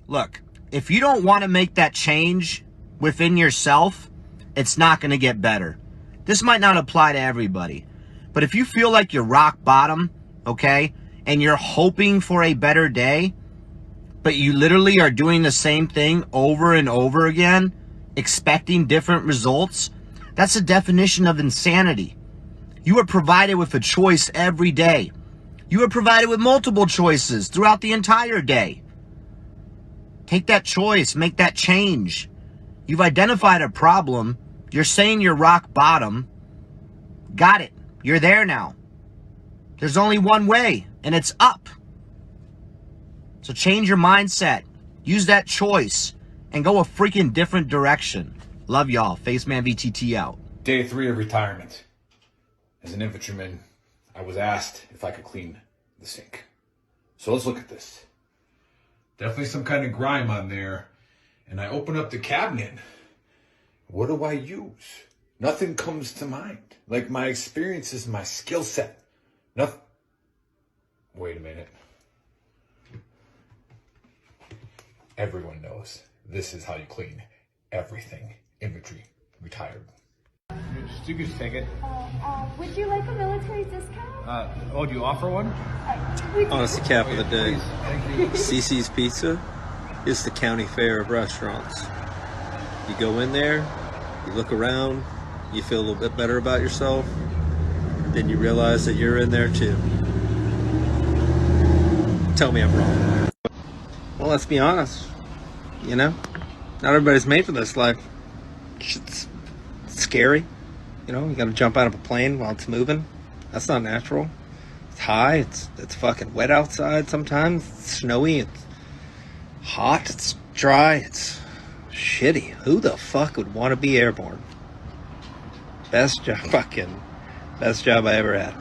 Look, if you don't want to make that change within yourself, it's not going to get better. This might not apply to everybody, but if you feel like you're rock bottom, okay, and you're hoping for a better day, but you literally are doing the same thing over and over again, expecting different results, that's the definition of insanity. You are provided with a choice every day. You are provided with multiple choices throughout the entire day. Take that choice, make that change. You've identified a problem. You're saying you're rock bottom. Got it. You're there now. There's only one way, and it's up. So change your mindset. Use that choice and go a freaking different direction. Love y'all. Faceman VTT out. Day 3 of retirement. As an infantryman, I was asked if I could clean the sink. So let's look at this. Definitely some kind of grime on there. And I open up the cabinet. What do I use? Nothing comes to mind. Like my experiences, my skill set. Nothing. Wait a minute. Everyone knows this is how you clean everything. Infantry, retired. You can just take it. Would you like a military discount? Do you offer one? Honest cap of the day. Thank you. CC's Pizza is the county fair of restaurants. You go in there, you look around, you feel a little bit better about yourself, then you realize that you're in there too. Tell me I'm wrong. Well, let's be honest. You know, not everybody's made for this life. It's scary. You know, you gotta jump out of a plane while it's moving. That's not natural. It's high, it's fucking wet outside sometimes, it's snowy, it's hot, it's dry, it's shitty. Who the fuck would want to be airborne? Best job I ever had.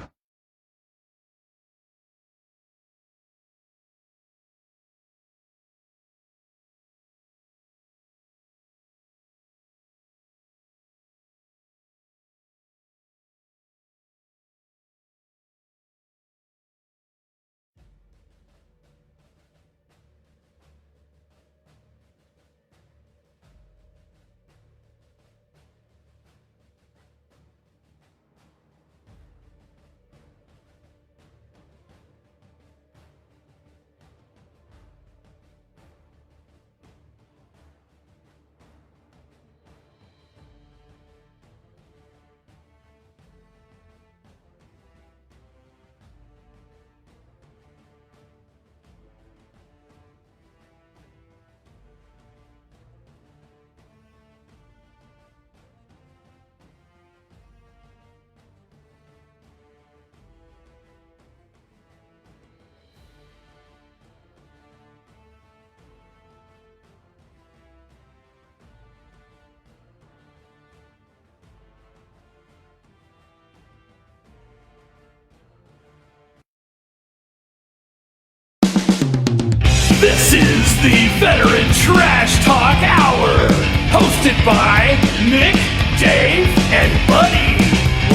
This is the Veteran Trash Talk Hour, hosted by Nick, Dave, and Buddy.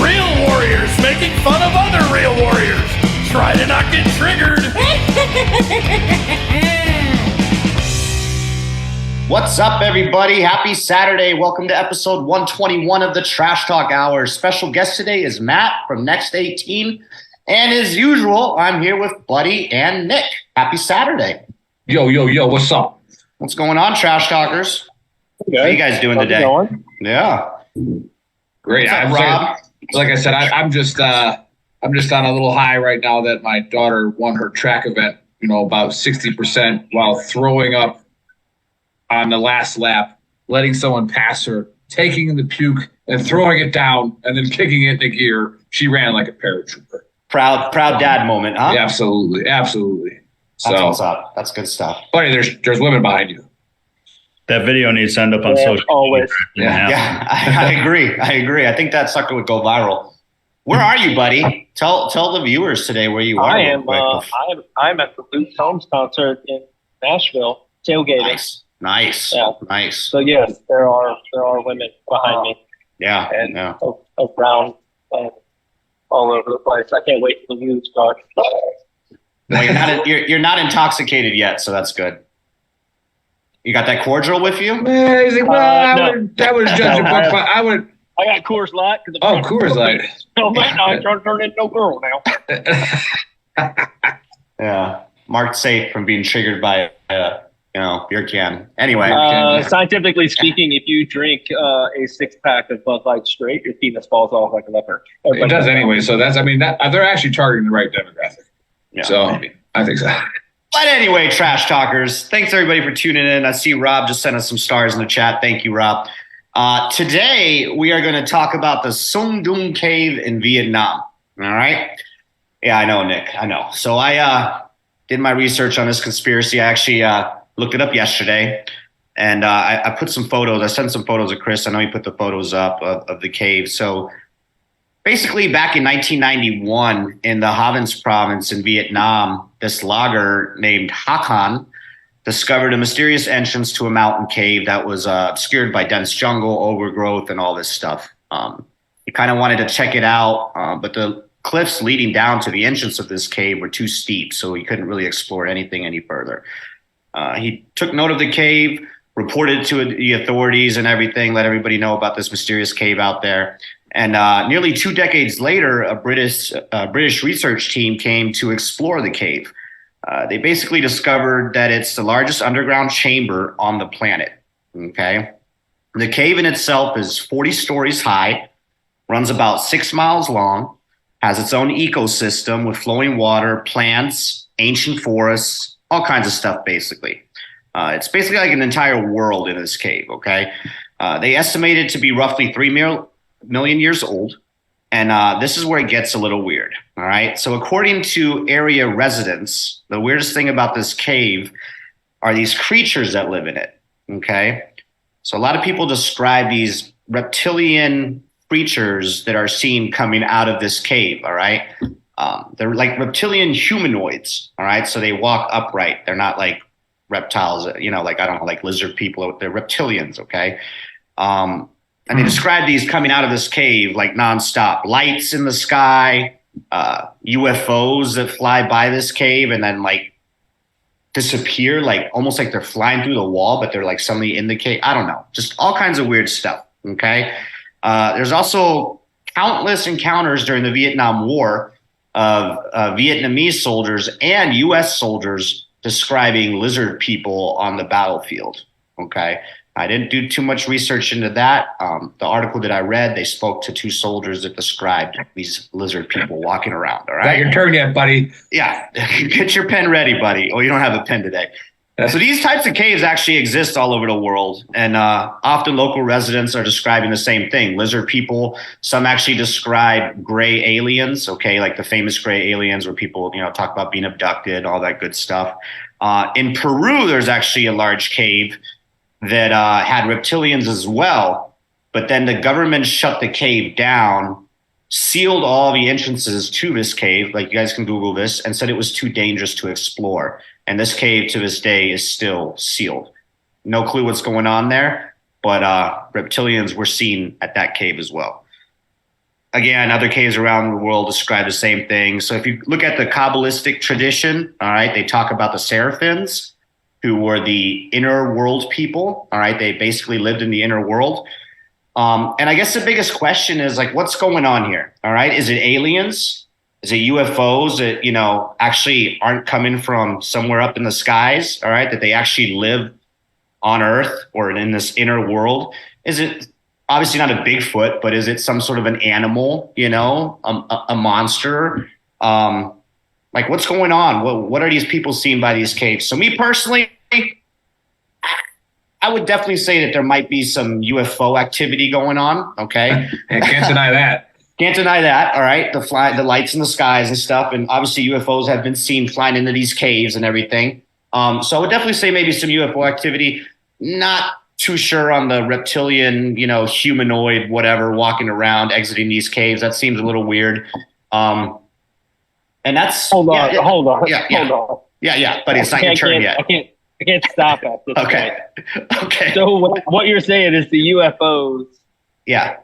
Real warriors making fun of other real warriors. Try to not get triggered. What's up, everybody? Happy Saturday. Welcome to episode 121 of the Trash Talk Hour. Special guest today is Matt from Next 18. And as usual, I'm here with Buddy and Nick. Happy Saturday. Yo, what's up? What's going on, Trash Talkers? Okay. How you guys doing today? Yeah. Great. What's up, Rob? Like I said, I'm just on a little high right now that my daughter won her track event, about 60% while throwing up on the last lap, letting someone pass her, taking the puke and throwing it down and then kicking it into gear. She ran like a paratrooper. Proud dad moment, huh? Yeah, absolutely. That's what's up. That's good stuff. Buddy, there's women behind you. That video needs to end up on social always. media. Yeah, I agree. I think that sucker would go viral. Where are you, buddy? Tell the viewers today where you are. I'm at the Luke Combs concert in Nashville, tailgating. Nice. Yeah. Nice. So yes, there are women behind me. Yeah. And yeah. around all over the place. I can't wait for the music start. Well, you're not intoxicated yet, so that's good. You got that cordial with you? Man, he's like, No. that was judge a book by, I would. I got Coors Light. Oh, Coors Light. No, man, I'm trying to turn into no girl now. Yeah, marked safe from being triggered by beer can. Anyway, Scientifically speaking, if you drink a 6-pack of Bud Light straight, your penis falls off like a leper. It does anyway. So that's, I mean, they're actually targeting the right demographic. Yeah. So I think so. But anyway, trash talkers, thanks everybody for tuning in. I see Rob just sent us some stars in the chat. Thank you, Rob. Today, we are going to talk about the Sung Dum Cave in Vietnam. All right? Yeah, I know, Nick. I know. So I did my research on this conspiracy. I actually looked it up yesterday, and I put some photos. I sent some photos of Chris. I know he put the photos up of the cave. So basically, back in 1991, in the Havans province in Vietnam, this logger named Hakan discovered a mysterious entrance to a mountain cave that was obscured by dense jungle, overgrowth, and all this stuff. He kind of wanted to check it out, but the cliffs leading down to the entrance of this cave were too steep, so he couldn't really explore anything any further. He took note of the cave, reported to the authorities and everything, let everybody know about this mysterious cave out there. And nearly 2 decades later, a British research team came to explore the cave. They basically discovered that it's the largest underground chamber on the planet. Okay, the cave in itself is 40 stories high, runs about 6 miles long, has its own ecosystem with flowing water, plants, ancient forests, all kinds of stuff, basically. It's basically like an entire world in this cave, okay? They estimate it to be roughly 3 million years old, and this is where it gets a little weird, all right? So according to area residents, the weirdest thing about this cave are these creatures that live in it, okay? So a lot of people describe these reptilian creatures that are seen coming out of this cave, all right? They're like reptilian humanoids, all right? So they walk upright. They're not like reptiles, you know, like, I don't know, like lizard people. They're reptilians, okay? And they describe these coming out of this cave like nonstop. Lights in the sky, UFOs that fly by this cave and then like disappear, like almost like they're flying through the wall, but they're like suddenly in the cave. I don't know. Just all kinds of weird stuff, okay? There's also countless encounters during the Vietnam War of Vietnamese soldiers and U.S. soldiers describing lizard people on the battlefield, okay? I didn't do too much research into that. The article that I read, they spoke to 2 soldiers that described these lizard people walking around, all right? Got your turn yet, buddy? Yeah, get your pen ready, buddy. Oh, you don't have a pen today. So these types of caves actually exist all over the world, and often local residents are describing the same thing. Lizard people, some actually describe gray aliens, okay, like the famous gray aliens where people, you know, talk about being abducted, all that good stuff. In Peru, there's actually a large cave that had reptilians as well, but then the government shut the cave down, sealed all the entrances to this cave, like you guys can Google this, and said it was too dangerous to explore. And this cave to this day is still sealed. No clue what's going on there, but reptilians were seen at that cave as well. Again, other caves around the world describe the same thing. So if you look at the Kabbalistic tradition, all right, they talk about the Seraphins, who were the inner world people, all right? They basically lived in the inner world. And I guess the biggest question is, like, what's going on here, all right? Is it aliens? Is it UFOs that, you know, actually aren't coming from somewhere up in the skies, all right, that they actually live on Earth or in this inner world? Is it obviously not a Bigfoot, but is it some sort of an animal, you know, a monster? Like, what's going on? What are these people seeing by these caves? So me personally, I would definitely say that there might be some UFO activity going on, okay? Can't deny that. Can't deny that, all right? The lights in the skies and stuff, and obviously UFOs have been seen flying into these caves and everything. So I would definitely say maybe some UFO activity. Not too sure on the reptilian, you know, humanoid, whatever, walking around, exiting these caves. That seems a little weird. And that's hold on. Yeah, buddy, it's not your turn yet. I can't stop at this Okay. point. Okay. So what you're saying is the UFOs, Yeah.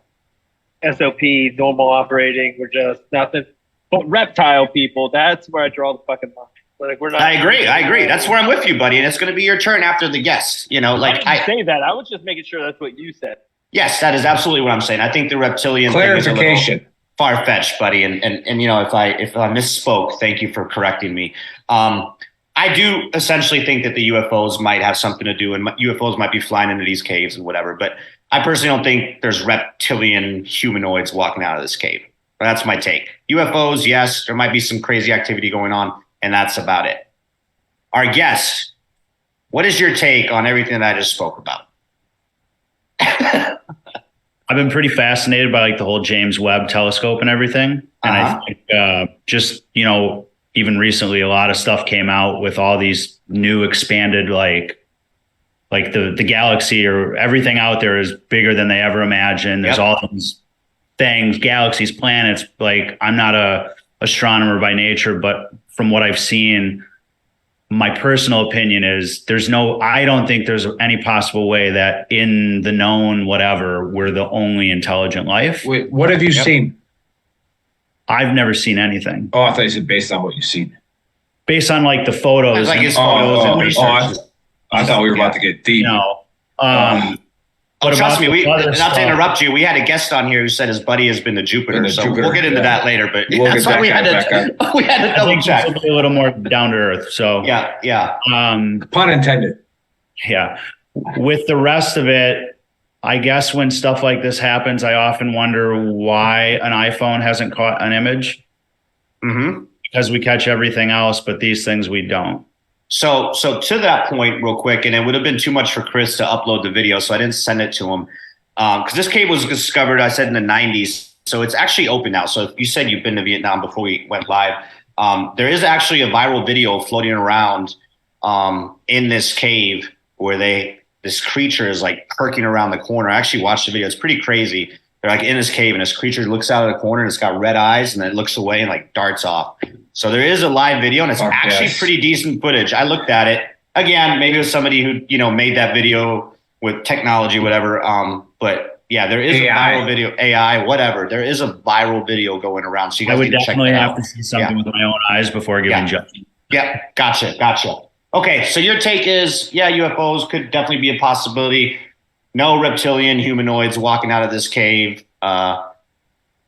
SOP, normal operating, were just nothing. But reptile people, that's where I draw the fucking line. Like we're not. I agree. That's where I'm with you, buddy. And it's going to be your turn after the guest. You know, like I didn't say that. I was just making sure that's what you said. Yes, that is absolutely what I'm saying. I think the reptilian Clarification. thing is a little far-fetched, buddy. And you know, if I misspoke, thank you for correcting me. I do essentially think that the UFOs might have something to do, and UFOs might be flying into these caves and whatever. But I personally don't think there's reptilian humanoids walking out of this cave. That's my take. UFOs, yes, there might be some crazy activity going on, and that's about it. Our guest, what is your take on everything that I just spoke about? I've been pretty fascinated by like the whole James Webb telescope and everything. And I think just, you know, even recently, a lot of stuff came out with all these new expanded, like the galaxy or everything out there is bigger than they ever imagined. There's all these things, galaxies, planets. Like, I'm not a astronomer by nature, but from what I've seen, my personal opinion is I don't think there's any possible way that in the known whatever, we're the only intelligent life. Wait, what have you seen? I've never seen anything. Oh, I thought you said based on what you've seen. Based on like the photos. Like his photos and research. I thought we were about to get deep. No. Trust me, not to interrupt you, we had a guest on here who said his buddy has been to Jupiter, so we'll get into that later. But that's why we had to double check. A little more down to earth. So yeah. Pun intended. Yeah. With the rest of it, I guess when stuff like this happens, I often wonder why an iPhone hasn't caught an image. Mm-hmm. Because we catch everything else, but these things we don't. So to that point, real quick, and it would have been too much for Chris to upload the video, so I didn't send it to him. Because this cave was discovered, I said, in the 90s. So it's actually open now. So if you said you've been to Vietnam before we went live, there is actually a viral video floating around in this cave where this creature is like perking around the corner. I actually watched the video. It's pretty crazy. They're like in this cave, and this creature looks out of the corner, and it's got red eyes, and then it looks away and like darts off. So there is a live video, and it's actually pretty decent footage. I looked at it. Again, maybe it was somebody who, you know, made that video with technology, whatever. But yeah, there is a viral video, AI, whatever. There is a viral video going around. So you guys I would need to check definitely that have out. to see something with my own eyes before giving judgment. Yeah, gotcha. Okay, so your take is, UFOs could definitely be a possibility. No reptilian humanoids walking out of this cave.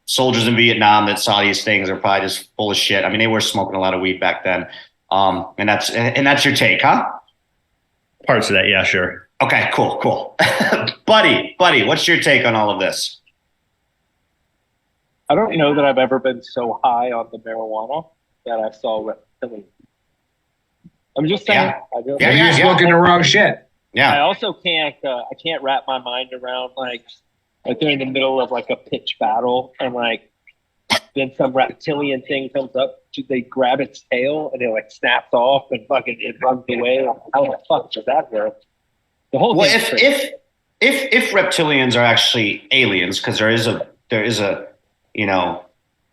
Soldiers in Vietnam that saw these things are probably just full of shit. I mean, they were smoking a lot of weed back then. And that's your take, huh? Parts of that, yeah, sure. Okay, cool. Buddy, what's your take on all of this? I don't know that I've ever been so high on the marijuana that I saw reptilian. I'm just saying. You're just looking the wrong shit. Yeah. I also can't wrap my mind around like they're in the middle of like a pitch battle, and like then some reptilian thing comes up, they grab its tail and it like snaps off and fucking it runs away. How the fuck does that work? The whole thing. If reptilians are actually aliens, because there is a you know,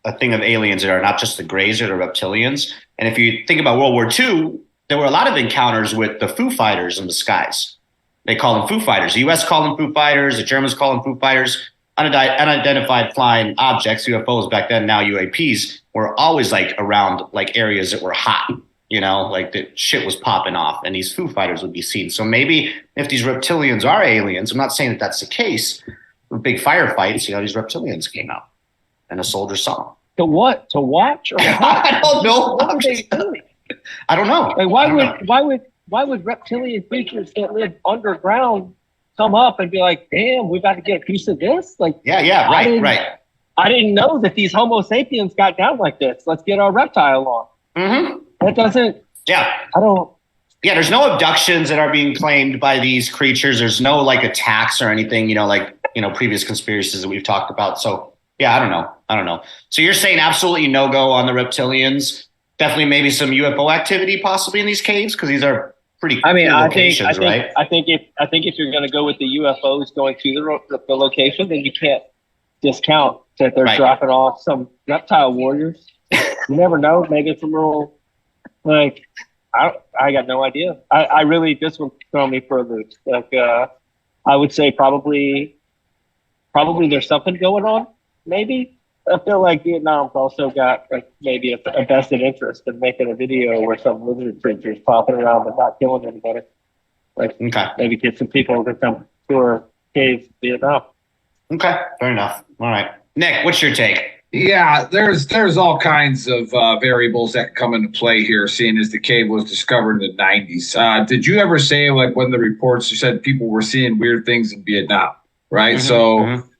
a thing of aliens that are not just the Greys or the reptilians. And if you think about World War II, there were a lot of encounters with the Foo Fighters in the skies. They call them Foo Fighters. The U.S. call them Foo Fighters. The Germans call them Foo Fighters. Unidentified flying objects, UFOs back then, now UAPs, were always like around like areas that were hot. You know, like the shit was popping off, and these Foo Fighters would be seen. So maybe if these reptilians are aliens, I'm not saying that that's the case. With big firefights, you know, these reptilians came out, and a soldier saw them. To what? To watch? Or I don't know. What are they doing? I don't know. Like, why would reptilian creatures that live underground come up and be like, damn, we got to get a piece of this? Like, right. I didn't know that these Homo sapiens got down like this. Let's get our reptile on. Mm-hmm. That doesn't. Yeah. I don't. Yeah, there's no abductions that are being claimed by these creatures. There's no like attacks or anything, you know, like, you know, previous conspiracies that we've talked about. So yeah, I don't know. So you're saying absolutely no go on the reptilians. Definitely maybe some UFO activity possibly in these caves, because these are pretty cool locations, right? I think if you're going to go with the UFOs going to the location, then you can't discount that they're dropping off some reptile warriors. You never know. Maybe it's a little like I got no idea. I really, this one throw me for a loop. Like I would say probably there's something going on. Maybe I feel like Vietnam's also got like maybe a vested interest in making a video where some lizard creatures popping around but not killing anybody. Like maybe get some people to come tour caves in Vietnam. Okay, fair enough. All right, Nick, what's your take? Yeah, there's all kinds of variables that come into play here, seeing as the cave was discovered in the 90s. Did you ever say, like, when the reports, you said people were seeing weird things in Vietnam, right?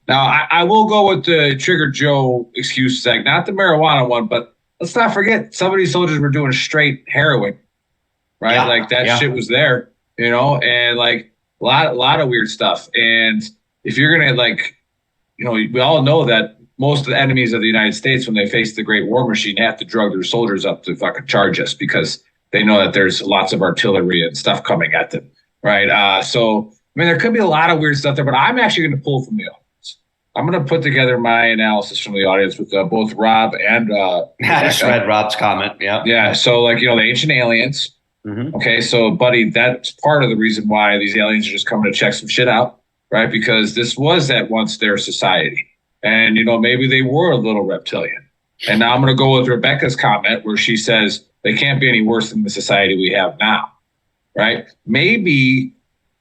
Now I will go with the Trigger Joe excuse, like not the marijuana one, but let's not forget some of these soldiers were doing straight heroin, right? Yeah, like that shit was there, and like a lot of weird stuff. And if you're gonna we all know that most of the enemies of the United States, when they face the Great War Machine, have to drug their soldiers up to fucking charge us because they know that there's lots of artillery and stuff coming at them, right? So, I mean, there could be a lot of weird stuff there, but I'm actually going to pull from the audience. I'm going to put together my analysis from the audience with both Rob and I just read Rob's comment. Yeah. Yeah. So, like, the ancient aliens. Okay. So, buddy, that's part of the reason why these aliens are just coming to check some shit out, right? Because this was at once their society. And, maybe they were a little reptilian. And now I'm going to go with Rebecca's comment where she says they can't be any worse than the society we have now, right? Maybe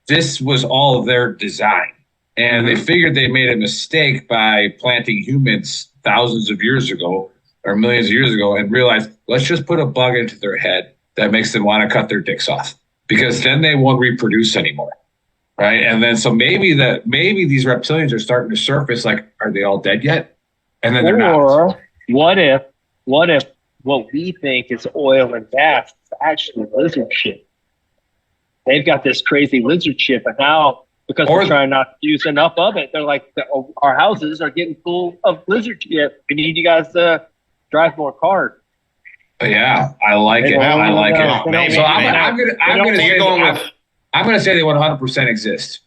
this was all of their design. And they figured they made a mistake by planting humans thousands of years ago or millions of years ago and realized, let's just put a bug into their head that makes them want to cut their dicks off because then they won't reproduce anymore. Right. And then so maybe these reptilians are starting to surface. Like, are they all dead yet? And then they're not. Or what if what we think is oil and gas is actually lizard shit? They've got this crazy lizard shit, but now because we're trying not to use enough of it, they're like, our houses are getting full of lizard shit. We need you guys to drive more cars. Yeah, I like it. I like it. So I'm gonna say they 100% exist.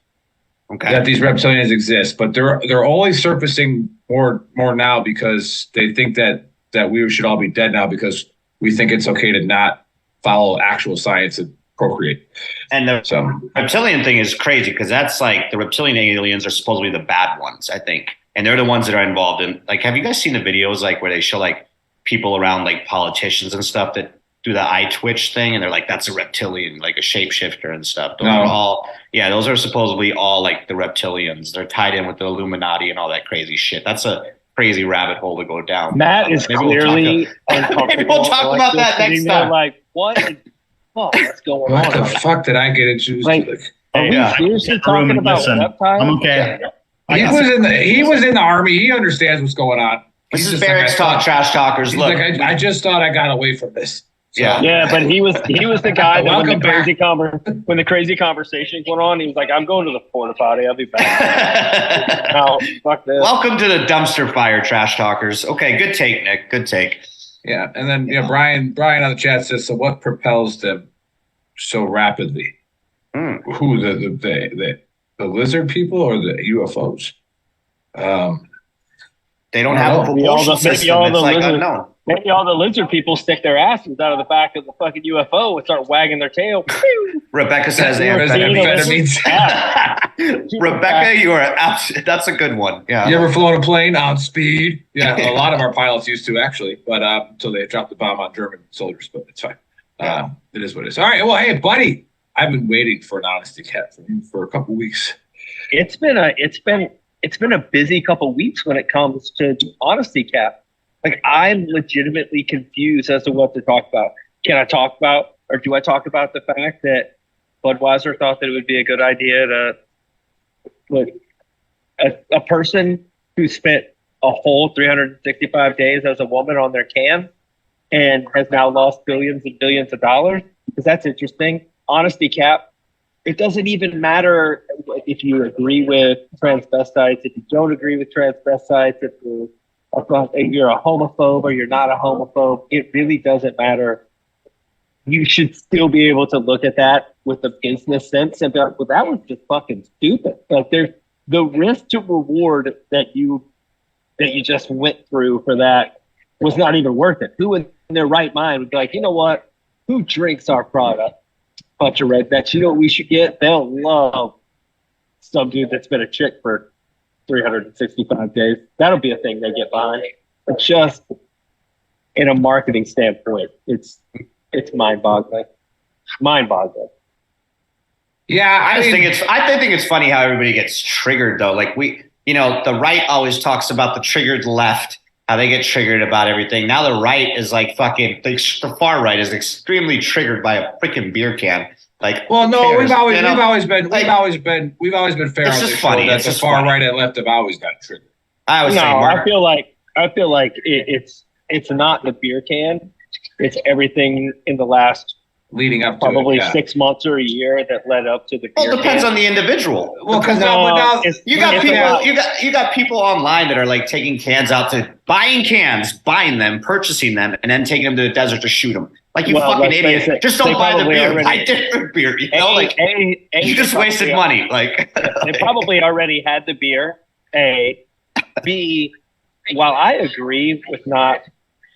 Okay. That these reptilians exist, but they're only surfacing more now because they think that we should all be dead now because we think it's okay to not follow actual science and procreate. And the reptilian thing is crazy because that's like the reptilian aliens are supposed to be the bad ones, I think, and they're the ones that are involved in. Like, have you guys seen the videos like where they show like people around like politicians and stuff that do the eye twitch thing, and they're like, that's a reptilian, like a shapeshifter and stuff. Those are supposedly all like the reptilians. They're tied in with the Illuminati and all that crazy shit. That's a crazy rabbit hole to go down. Matt is clearly uncomfortable. Maybe we'll talk about that next time. Like, what's going on? What the fuck did I get into? Like, are we seriously talking about reptiles? I'm okay. He was in the army. He understands what's going on. This is Barrett's Talk Trash Talkers. Look, I just thought I got away from this. So, yeah, but he was the guy that when the crazy conversation went on, he was like, "I'm going to the porta potty. I'll be back." No, fuck this. Welcome to the dumpster fire, Trash Talkers. Okay, good take, Nick. Good take. Yeah, and then Brian on the chat says, "So what propels them so rapidly? Who the lizard people or the UFOs?" They don't have a propulsion system. It's like unknown. Maybe all the lizard people stick their asses out of the back of the fucking UFO and start wagging their tail. Rebecca says amphetamines. Rebecca, you are that's a good one. Yeah. You ever flown a plane on speed? Yeah, a lot of our pilots used to actually, but until they dropped the bomb on German soldiers, but it's fine. It is what it is. All right. Well, hey, buddy, I've been waiting for an honesty cat from you for a couple weeks. It's been a busy couple weeks when it comes to honesty cap. Like, I'm legitimately confused as to what to talk about. Can I talk about, or do I talk about the fact that Budweiser thought that it would be a good idea to, like, a person who spent a whole 365 days as a woman on their can and has now lost billions and billions of dollars? Because that's interesting. Honesty cap. It doesn't even matter if you agree with transvestites, if you don't agree with transvestites, if you're a homophobe or you're not a homophobe. It really doesn't matter. You should still be able to look at that with a business sense and be like, well, that was just fucking stupid. Like, there's the risk to reward that you just went through for that was not even worth it. Who in their right mind would be like, you know what? Who drinks our product? Bunch of rednecks. You know what we should get? They'll love some dude that's been a chick for 365 days. That'll be a thing they get behind. just in a marketing standpoint, it's mind-boggling. Mind-boggling. Yeah, I think it's funny how everybody gets triggered though. Like the right always talks about the triggered left, how they get triggered about everything. Now the right is like fucking the far right is extremely triggered by a freaking beer can. Like, well, no, cares, we've always been fair it's on just this funny. show that It's the just far funny. right and left have always got triggered. I was saying, I feel like it's not the beer can. It's everything in the last leading up to probably it, yeah. 6 months or a year that led up to the beer well, it depends can. on the individual. Well, because you got people online that are like taking cans out to buying cans, buying them, purchasing them, and then taking them to the desert to shoot them. Like you fucking idiot! Just don't buy the beer. Buy different beer. You know, you just wasted money. Like they probably already had the beer. A, B. While I agree with not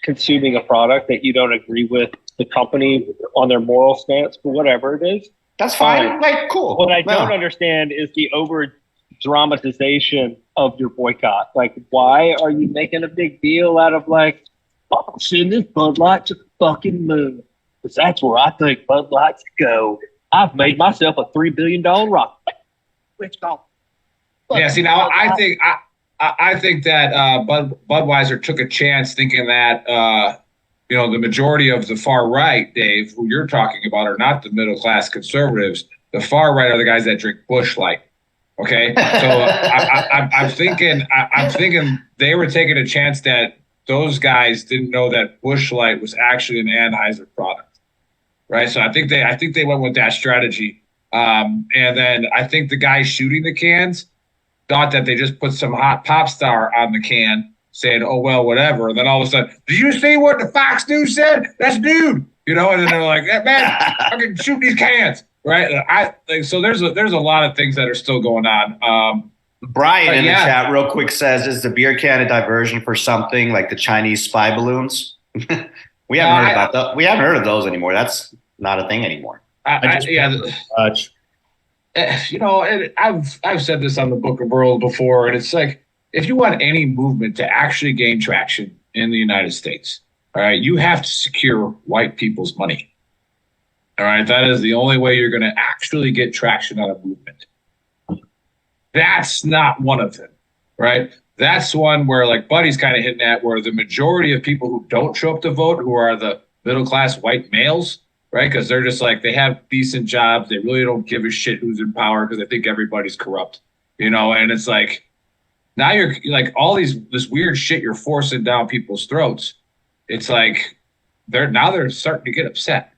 consuming a product that you don't agree with the company on their moral stance for whatever it is, that's fine. Like cool. What I don't understand is the over dramatization of your boycott. Like, why are you making a big deal out of like, oh, send this Bud Light to the fucking moon? Because that's where I think Bud Lights go. I've made myself a $3 billion rock. Which go? Yeah, see, now I think that Budweiser took a chance thinking that the majority of the far right, Dave, who you're talking about, are not the middle class conservatives. The far right are the guys that drink Busch Light. Okay, so I'm thinking they were taking a chance that those guys didn't know that Busch Light was actually an Anheuser product, right? So I think they went with that strategy, and then I think the guy shooting the cans thought that they just put some hot pop star on the can, saying, "Oh well, whatever." And then all of a sudden, did you see what the Fox News said? That's dude, And then they're like, hey, "Man, I can shoot these cans." Right? So there's a lot of things that are still going on. Brian in the chat real quick says, "Is the beer can a diversion for something like the Chinese spy balloons?" We haven't heard about those. We haven't heard of those anymore. That's not a thing anymore. I've said this on the Book of Earl before, and it's like, if you want any movement to actually gain traction in the United States, all right, you have to secure white people's money. All right, that is the only way you're going to actually get traction on a movement. That's not one of them, right? That's one where, like Buddy's kind of hitting at, where the majority of people who don't show up to vote, who are the middle-class white males, right? Because they're just like, they have decent jobs. They really don't give a shit who's in power because they think everybody's corrupt, And it's like, now you're like this weird shit you're forcing down people's throats. It's like they're starting to get upset.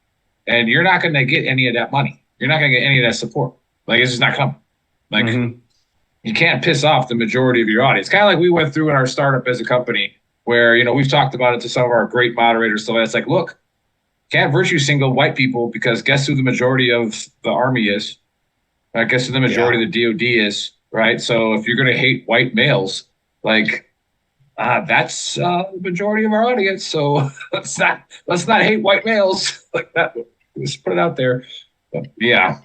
And you're not going to get any of that money. You're not going to get any of that support. Like, it's just not coming. Like, you can't piss off the majority of your audience. Kind of like we went through in our startup as a company where, we've talked about it to some of our great moderators. So it's like, look, can't virtue single white people because guess who the majority of the army is? Guess who the majority of the DOD is, right? So if you're going to hate white males, like, that's the majority of our audience. So let's not hate white males like that. Just put it out there. But, yeah.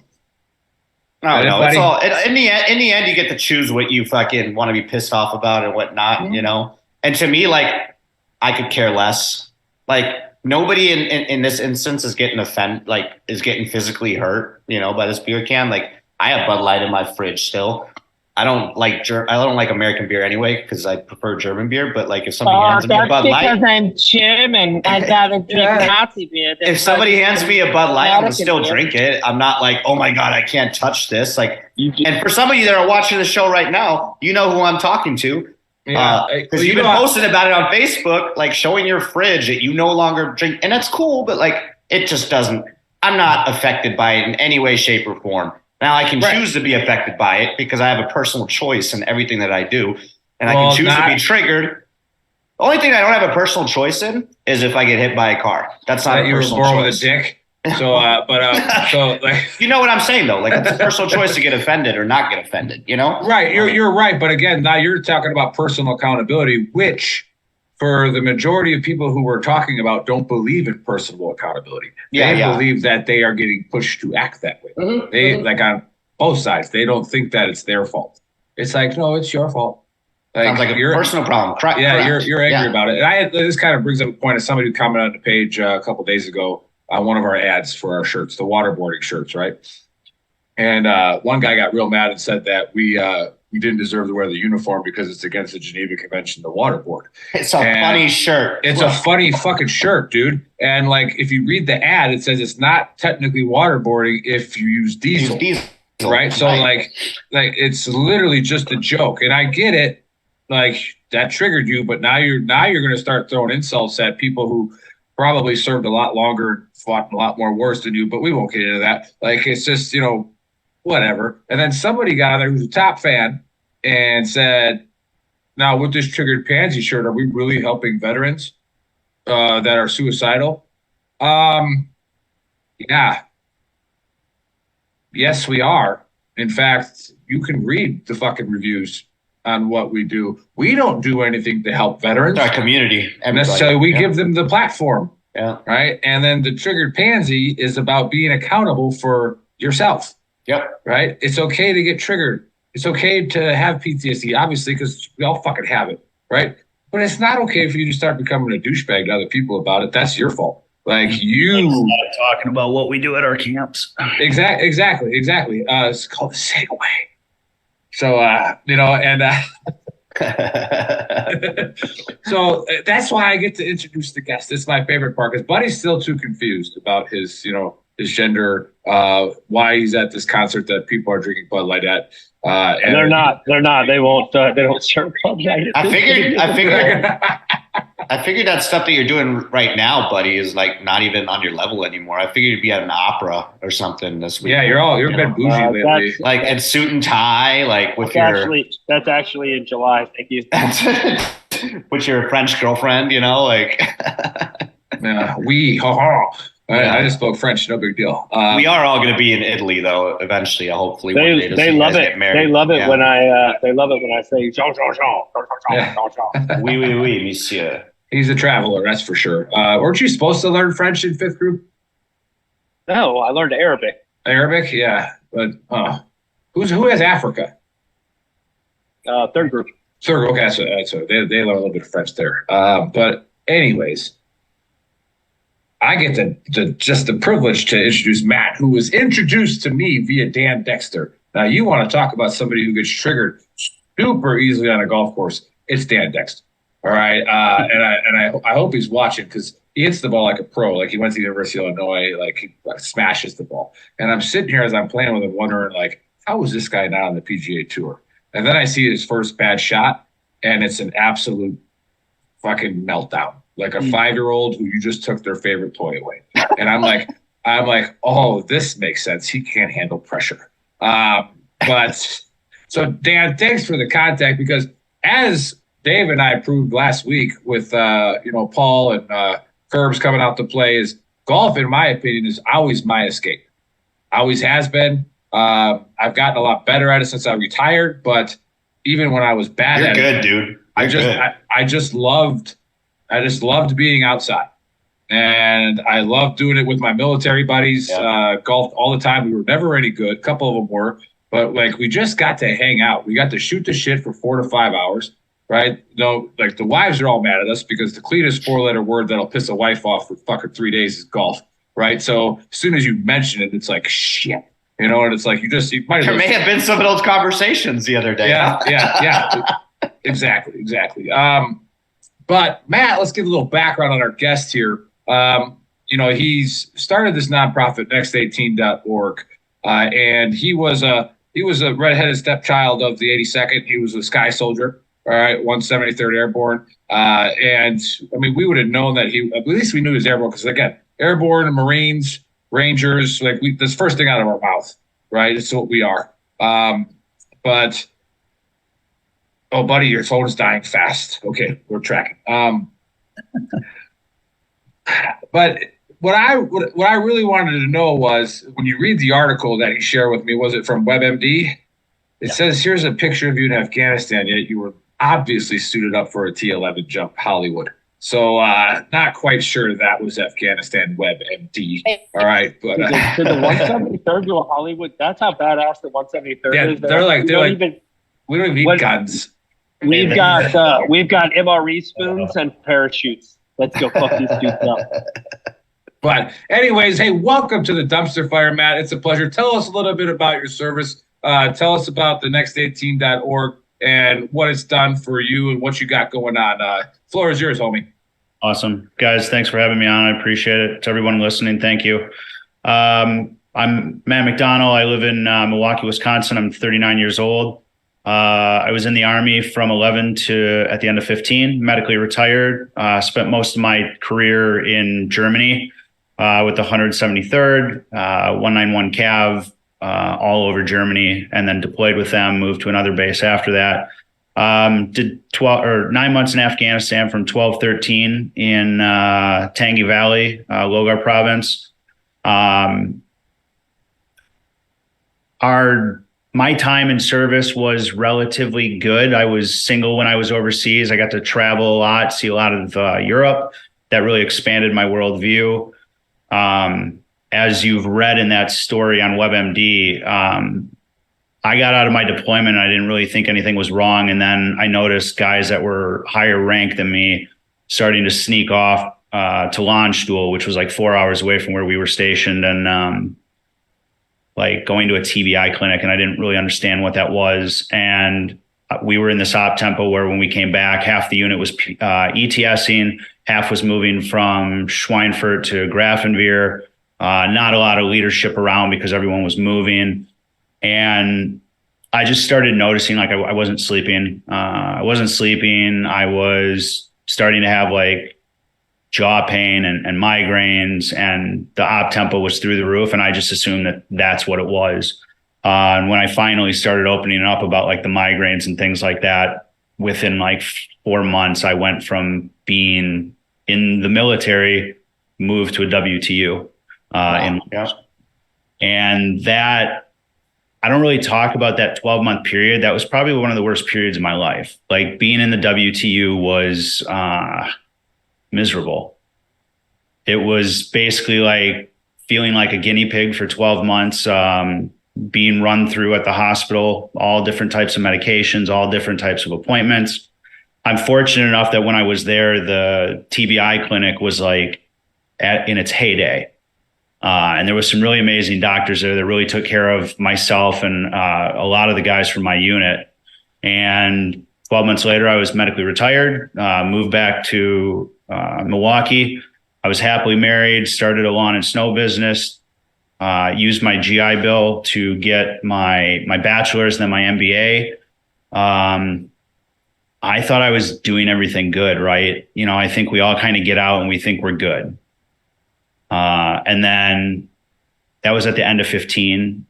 No, it's all in the end. You get to choose what you fucking want to be pissed off about and what not. And to me, like, I could care less. Like, nobody in this instance is getting is getting physically hurt. By this beer can. Like, I have Bud Light in my fridge still. I don't like American beer anyway because I prefer German beer. But like if somebody hands me a Bud Light, because I'm German, I gotta drink Nazi beer. If somebody hands me a Bud Light, I'm gonna still drink it. I'm not like, oh my god, I can't touch this. Like, and for some of you that are watching the show right now, you know who I'm talking to. Because you've been posting about it on Facebook, like showing your fridge that you no longer drink, and that's cool. But like, it just doesn't. I'm not affected by it in any way, shape, or form. Now, I can choose to be affected by it because I have a personal choice in everything that I do, and I can choose to be triggered. The only thing I don't have a personal choice in is if I get hit by a car. That's not a personal choice. With a dick. So, so like, you know what I'm saying though? Like, it's a personal choice to get offended or not get offended. Right. You're right. But again, now you're talking about personal accountability, which for the majority of people who we're talking about don't believe in personal accountability. They believe that they are getting pushed to act that way. Like on both sides, they don't think that it's their fault. It's like, no, it's your fault. Sounds like a personal problem. Correct. You're angry about it. And this kind of brings up a point of somebody who commented on the page a couple days ago on one of our ads for our shirts, the waterboarding shirts, right? And one guy got real mad and said that we didn't deserve to wear the uniform because it's against the Geneva Convention to waterboard. It's a funny shirt. It's a funny fucking shirt, dude. And like, if you read the ad, it says it's not technically waterboarding if you use diesel. Right? So like it's literally just a joke. And I get it. Like, that triggered you, but now you're going to start throwing insults at people who probably served a lot longer, fought a lot more worse than you, but we won't get into that. Like, it's just, whatever. And then somebody got on there who's a top fan and said, now with this triggered pansy shirt, are we really helping veterans that are suicidal? Yeah. Yes, we are. In fact, you can read the fucking reviews on what we do. We don't do anything to help veterans. Our community. Necessarily, we give them the platform. Yeah. Right. And then the triggered pansy is about being accountable for yourself. Yep. Right. It's okay to get triggered. It's okay to have PTSD, obviously, because we all fucking have it. Right. But it's not okay for you to start becoming a douchebag to other people about it. That's your fault. Like, you talking about what we do at our camps. Exactly. It's called the segue. So, so that's why I get to introduce the guest. It's my favorite part because Buddy's still too confused about his gender, why he's at this concert that people are drinking Bud Light at. And they're not. They won't. They don't serve Bud Light. I figured that stuff that you're doing right now, buddy, is like not even on your level anymore. I figured you'd be at an opera or something this week. Yeah, you're a bit bougie lately. Like in suit and tie, like with That's actually in July. Thank you. With your French girlfriend, like. I just spoke French. No big deal. We are all going to be in Italy, though. Eventually, hopefully, they love it. They love it when I say Jean. Oui, monsieur. He's a traveler, that's for sure. Weren't you supposed to learn French in fifth group? No, I learned Arabic. Arabic, yeah, but who has Africa? Third group. Third, okay, so they learn a little bit of French there. But anyways. I get the privilege to introduce Matt, who was introduced to me via Dan Dexter. Now, you want to talk about somebody who gets triggered super easily on a golf course? It's Dan Dexter. All right, and I hope he's watching because he hits the ball like a pro. Like, he went to the University of Illinois, like he smashes the ball. And I'm sitting here as I'm playing with him, wondering like, how is this guy not on the PGA Tour? And then I see his first bad shot, and it's an absolute fucking meltdown. Like a 5-year-old who you just took their favorite toy away. And I'm like, oh, this makes sense. He can't handle pressure. But so Dan, thanks for the contact, because as Dave and I proved last week with, Paul and Curbs coming out to play, is golf, in my opinion, is always my escape. Always has been. I've gotten a lot better at it since I retired, but even when I was bad You're at good, it, dude. I just loved being outside, and I loved doing it with my military buddies. Golfed all the time. We were never any good. A couple of them were, but like, we just got to hang out. We got to shoot the shit for 4 to 5 hours, right? Like, the wives are all mad at us because the cleanest 4-letter word that'll piss a wife off for fucking 3 days is golf, right? So as soon as you mention it, it's like shit, and it's like you might. There may have been some of those conversations the other day. Yeah. Exactly. But Matt, let's give a little background on our guest here. He's started this nonprofit, next18.org, and he was a redheaded stepchild of the 82nd. He was a Sky Soldier, all right, 173rd Airborne, and I mean, we would have known that at least we knew he was airborne because, again, airborne, Marines, Rangers, like, that's the first thing out of our mouth, right? It's what we are. But. Oh, buddy, your phone is dying fast. Okay, we're tracking. But what I really wanted to know was, when you read the article that he shared with me, was it from WebMD? It says, here's a picture of you in Afghanistan, yet you were obviously suited up for a T-11 jump, Hollywood. So not quite sure that was Afghanistan WebMD. All right, but did the 173rd do a Hollywood? That's how badass the 173rd is. We don't even need guns. We've got MRE spoons and parachutes. Let's go fuck these dudes up. But anyways, hey, welcome to the Dumpster Fire, Matt. It's a pleasure. Tell us a little bit about your service. Tell us about the next18.org and what it's done for you and what you got going on. Floor is yours, homie. Awesome. Guys, thanks for having me on. I appreciate it. To everyone listening, thank you. I'm Matt Mcdonell. I live in Milwaukee, Wisconsin. I'm 39 years old. I was in the Army from 11 to at the end of 15, medically retired. Spent most of my career in Germany with the 173rd, 191 Cav, all over Germany, and then deployed with them, moved to another base after that. Did 9 months in Afghanistan from 12-13 in Tangi Valley, Logar province. My time in service was relatively good. I was single when I was overseas. I got to travel a lot, see a lot of Europe. That really expanded my worldview. As you've read in that story on WebMD, I got out of my deployment and I didn't really think anything was wrong. And then I noticed guys that were higher ranked than me starting to sneak off to launch duel, which was like 4 hours away from where we were stationed, and like going to a TBI clinic, and I didn't really understand what that was. And we were in this op tempo where when we came back, half the unit was ETSing, half was moving from Schweinfurt to Grafenwehr. Not a lot of leadership around because everyone was moving. And I just started noticing like I wasn't sleeping. I was starting to have like jaw pain and migraines, and the op tempo was through the roof. And I just assumed that that's what it was. And when I finally started opening up about like the migraines and things like that, within like 4 months, I went from being in the military, moved to a WTU. And that, I don't really talk about that 12-month period. That was probably one of the worst periods of my life. Like being in the WTU was miserable. It was basically like feeling like a guinea pig for 12 months, being run through at the hospital, all different types of medications, all different types of appointments. I'm fortunate enough that when I was there, the TBI clinic was like in its heyday. And there was some really amazing doctors there that really took care of myself and a lot of the guys from my unit. And 12 months later, I was medically retired, moved back to Milwaukee. I was happily married, started a lawn and snow business, used my GI Bill to get my bachelor's and then my MBA. I thought I was doing everything good, right? You know, I think we all kind of get out and we think we're good. And then that was at the end of 15.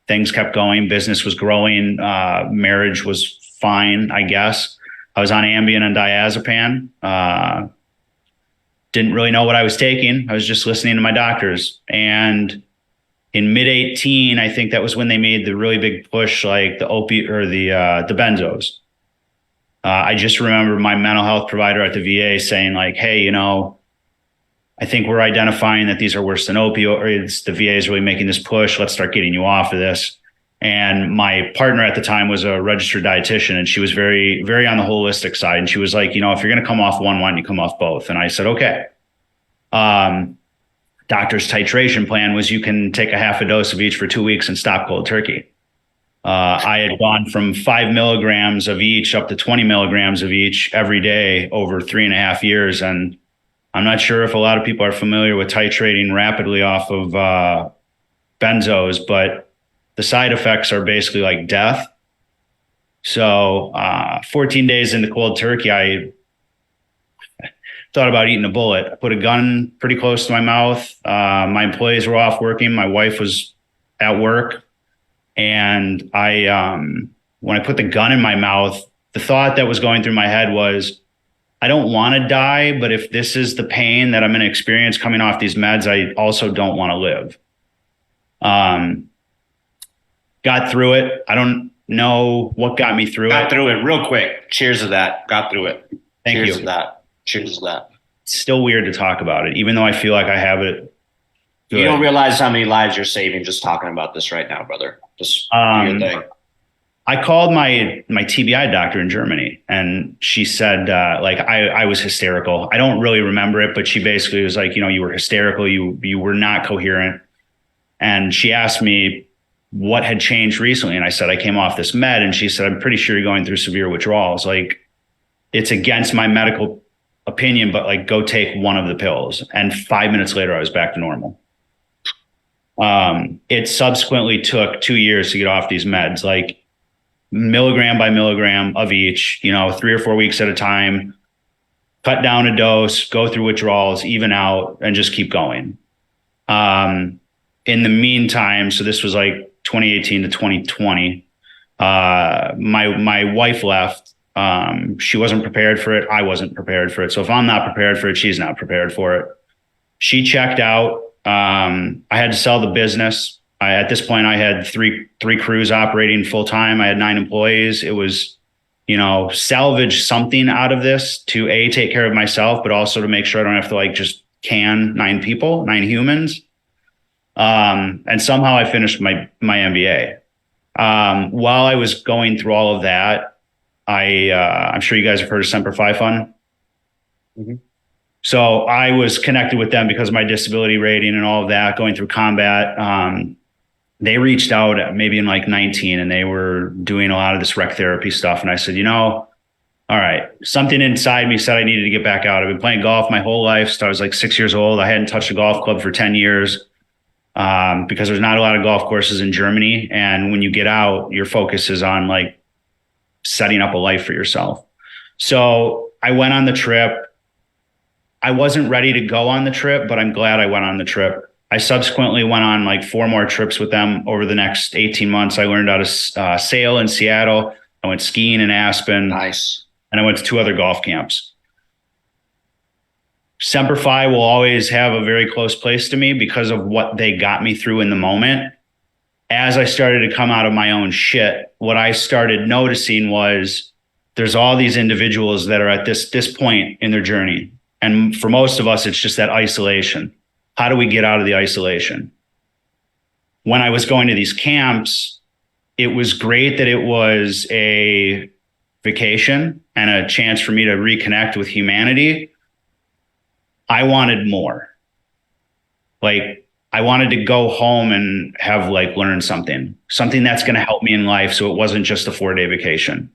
Things kept going. Business was growing. Marriage was fine, I guess. I was on Ambien and diazepam. Didn't really know what I was taking. I was just listening to my doctors. And in mid-18, I think that was when they made the really big push, like the opiate or the benzos. I just remember my mental health provider at the VA saying like, hey, you know, I think we're identifying that these are worse than opioids. The VA is really making this push. Let's start getting you off of this. And my partner at the time was a registered dietitian, and she was very, very on the holistic side. And she was like, you know, if you're going to come off one, why don't you come off both? And I said, okay. Doctor's titration plan was you can take a half a dose of each for 2 weeks and stop cold turkey. I had gone from 5 milligrams of each up to 20 milligrams of each every day over 3.5 years. And I'm not sure if a lot of people are familiar with titrating rapidly off of benzos, but the side effects are basically like death. So 14 days into cold turkey, I thought about eating a bullet. I put a gun pretty close to my mouth. My employees were off working. My wife was at work. And when I put the gun in my mouth, the thought that was going through my head was, I don't want to die, but if this is the pain that I'm going to experience coming off these meds, I also don't want to live. Got through it. I don't know what got me through it. Got through it real quick. Cheers to that. Got through it. Thank you. Cheers to that. Cheers to that. It's still weird to talk about it, even though I feel like I have it good. You don't realize how many lives you're saving just talking about this right now, brother. Just do your thing. I called my TBI doctor in Germany, and she said, like, I was hysterical. I don't really remember it, but she basically was like, you were hysterical. You were not coherent. And she asked me what had changed recently. And I said, I came off this med. And she said, I'm pretty sure you're going through severe withdrawals. Like, it's against my medical opinion, but like, go take one of the pills. And 5 minutes later, I was back to normal. It subsequently took 2 years to get off these meds, like milligram by milligram of each, 3 or 4 weeks at a time, cut down a dose, go through withdrawals, even out, and just keep going. In the meantime, so this was like 2018 to 2020, my wife left. She wasn't prepared for it. I wasn't prepared for it. So if I'm not prepared for it, she's not prepared for it. She checked out. I had to sell the business. At this point, I had three crews operating full time. I had 9 employees. It was, salvage something out of this to take care of myself, but also to make sure I don't have to like just can 9 people, 9 humans. And somehow I finished my MBA. While I was going through all of that, I'm sure you guys have heard of Semper Fi Fund. Mm-hmm. So I was connected with them because of my disability rating and all of that, going through combat. They reached out maybe in like 19, and they were doing a lot of this rec therapy stuff. And I said, all right, something inside me said I needed to get back out. I've been playing golf my whole life. So I was like 6 years old. I hadn't touched a golf club for 10 years. Because there's not a lot of golf courses in Germany. And when you get out, your focus is on like setting up a life for yourself. So I went on the trip. I wasn't ready to go on the trip, but I'm glad I went on the trip. I subsequently went on like 4 more trips with them over the next 18 months. I learned how to sail in Seattle. I went skiing in Aspen. Nice. And I went to 2 other golf camps. Semper Fi will always have a very close place to me because of what they got me through in the moment. As I started to come out of my own shit, what I started noticing was there's all these individuals that are at this point in their journey. And for most of us, it's just that isolation. How do we get out of the isolation? When I was going to these camps, it was great that it was a vacation and a chance for me to reconnect with humanity. I wanted more. Like, I wanted to go home and have learned something that's going to help me in life. So it wasn't just a 4-day vacation.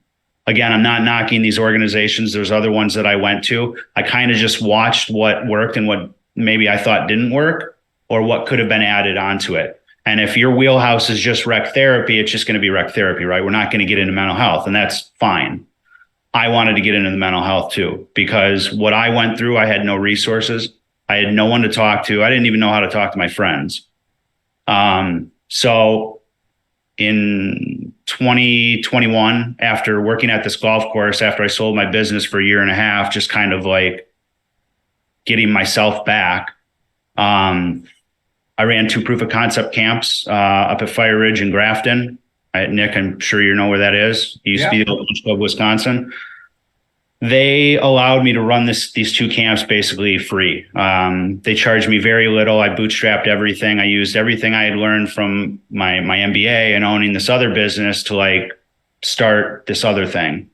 Again, I'm not knocking these organizations. There's other ones that I went to. I kind of just watched what worked and what maybe I thought didn't work, or what could have been added onto it. And if your wheelhouse is just rec therapy, it's just going to be rec therapy, right? We're not going to get into mental health, and that's fine. I wanted to get into the mental health too, because what I went through, I had no resources. I had no one to talk to. I didn't even know how to talk to my friends. So in 2021, after working at this golf course, after I sold my business for 1.5 years, just kind of like getting myself back, I ran 2 proof of concept camps up at Fire Ridge in Grafton. Nick, I'm sure you know where that is. It used to be the Lunch Club, Wisconsin. They allowed me to run these 2 camps basically free. They charged me very little. I bootstrapped everything. I used everything I had learned from my MBA and owning this other business to start this other thing.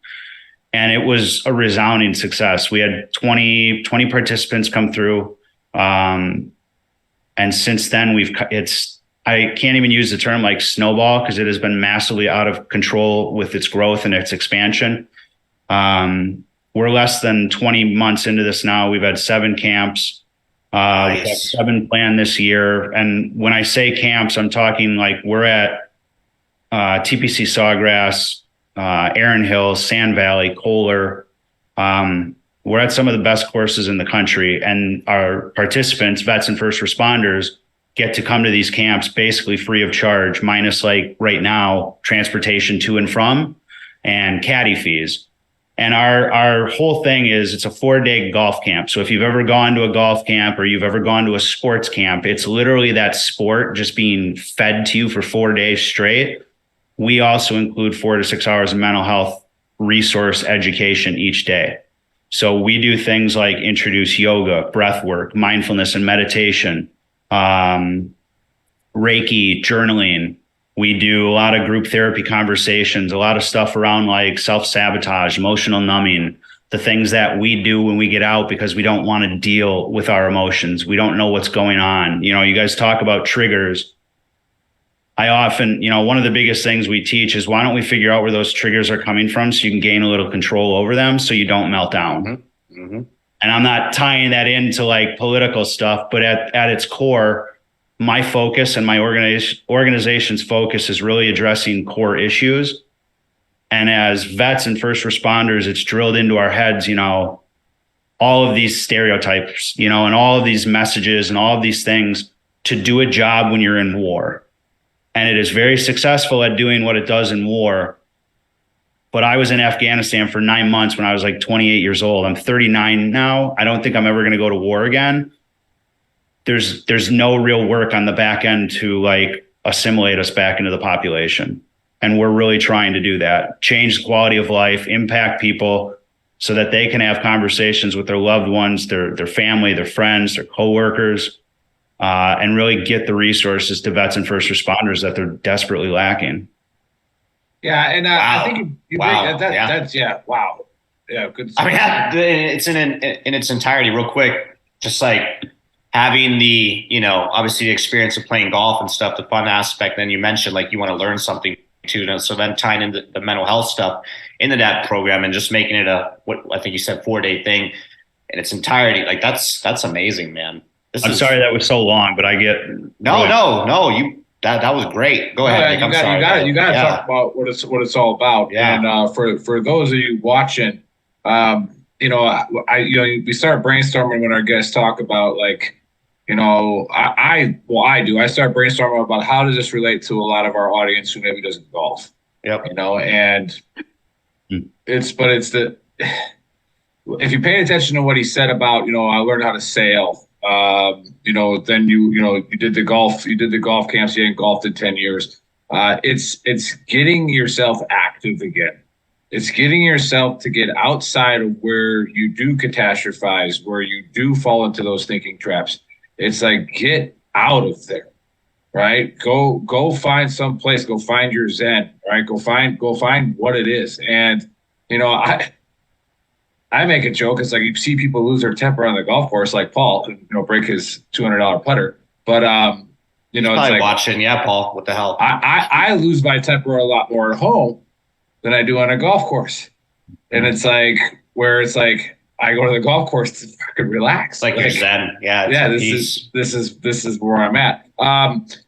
And it was a resounding success. We had 20 participants come through. And since then I can't even use the term like snowball, because it has been massively out of control with its growth and its expansion. We're less than 20 months into this now. We've had 7 camps. Nice. We've got 7 planned this year. And when I say camps, I'm talking we're at TPC Sawgrass, Erin Hills, Sand Valley, Kohler. We're at some of the best courses in the country, and our participants, vets and first responders, get to come to these camps basically free of charge, minus right now, transportation to and from and caddy fees. And our whole thing is it's a 4-day golf camp. So if you've ever gone to a golf camp or you've ever gone to a sports camp, it's literally that sport just being fed to you for 4 days straight. We also include 4 to 6 hours of mental health resource education each day. So we do things like introduce yoga, breath work, mindfulness and meditation, Reiki, journaling. We do a lot of group therapy conversations, a lot of stuff around like self-sabotage, emotional numbing, the things that we do when we get out because we don't want to deal with our emotions. We don't know what's going on. You know, you guys talk about triggers. I often, you know, one of the biggest things we teach is why don't we figure out where those triggers are coming from so you can gain a little control over them so you don't melt down. Mm-hmm. Mm-hmm. And I'm not tying that into like political stuff, but at its core, my focus and my organization's focus is really addressing core issues. And as vets and first responders, it's drilled into our heads, you know, all of these stereotypes, you know, and all of these messages and all of these things to do a job when you're in war. And it is very successful at doing what it does in war. But I was in Afghanistan for 9 months when I was like 28 years old. I'm 39 now. I don't think I'm ever going to go to war again. There's no real work on the back end to like assimilate us back into the population. And we're really trying to do that, change the quality of life, impact people so that they can have conversations with their loved ones, their family, their friends, their coworkers, and really get the resources to vets and first responders that they're desperately lacking. Yeah, and Wow. I think you Wow. bring Yeah. that's wow. Yeah, good. I mean, it's in its entirety. Real quick, just like having the, you know, obviously the experience of playing golf and stuff, the fun aspect. Then you mentioned like you want to learn something too. So then tying in the mental health stuff into that program and just making it what I think you said 4-day thing in its entirety. Like that's amazing, man. I'm sorry that was so long, but I get No. That was great. Go ahead. Nick. You got to talk about what it's all about. Yeah. And for those of you watching, you know, we start brainstorming when our guests talk about like, you know, I do. I start brainstorming about how does this relate to a lot of our audience who maybe doesn't golf. Yep. You know, and if you pay attention to what he said about, you know, I learned how to sail. You know, then you did the golf camps, you hadn't golfed in 10 years. It's getting yourself active again. It's getting yourself to get outside of where you do catastrophize, where you do fall into those thinking traps. It's like, get out of there, right? Go find some place, go find your Zen, right? Go find what it is. And, you know, I make a joke. It's like you see people lose their temper on the golf course, like Paul, you know, break his $200 putter. But you know, Probably it's like watching. Yeah, Paul. What the hell? I lose my temper a lot more at home than I do on a golf course. And it's like where it's like I go to the golf course to fucking relax. It's like you're Zen. Yeah. This is where I'm at.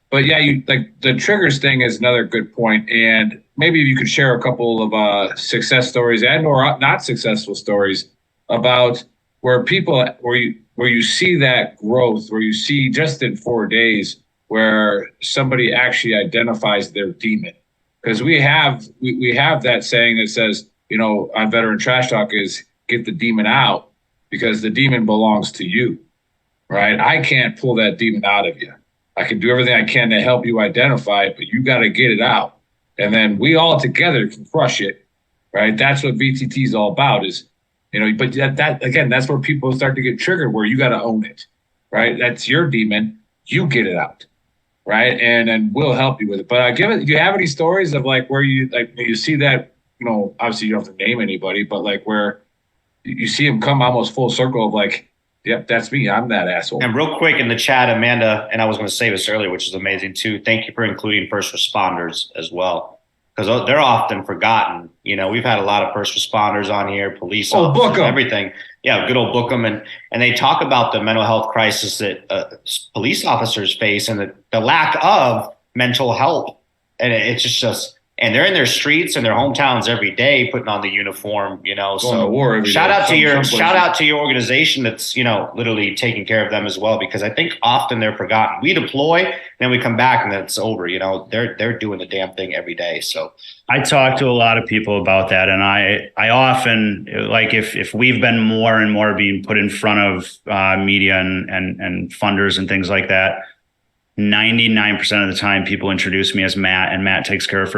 But yeah, you like the triggers thing is another good point. And maybe you could share a couple of success stories and or not successful stories about where you see that growth, where you see just in 4 days where somebody actually identifies their demon. Because we have that saying that says, you know, on Veteran Trash Talk is get the demon out because the demon belongs to you, right? I can't pull that demon out of you. I can do everything I can to help you identify it, but you got to get it out. And then we all together can crush it, right? That's what VTT is all about is, you know, but that again, that's where people start to get triggered where you got to own it, right? That's your demon. You get it out, right? And then we'll help you with it. But do you have any stories of like where you see that, you know, obviously you don't have to name anybody, but like where you see them come almost full circle of like, yep, that's me. I'm that asshole. And real quick in the chat, Amanda, and I was going to say this earlier, which is amazing too. Thank you for including first responders as well, because they're often forgotten. You know, we've had a lot of first responders on here, police officers, everything. Yeah, good old Bookham, and they talk about the mental health crisis that police officers face and the lack of mental health, and it's just. And they're in their streets and their hometowns every day, putting on the uniform, you know. Going to war every shout day. Shout out to your organization that's, you know, literally taking care of them as well, because I think often they're forgotten. We deploy, then we come back and then it's over. You know, they're doing the damn thing every day. So I talk to a lot of people about that, and I often like if we've been more and more being put in front of media and funders and things like that. 99% of the time people introduce me as Matt, and Matt takes care of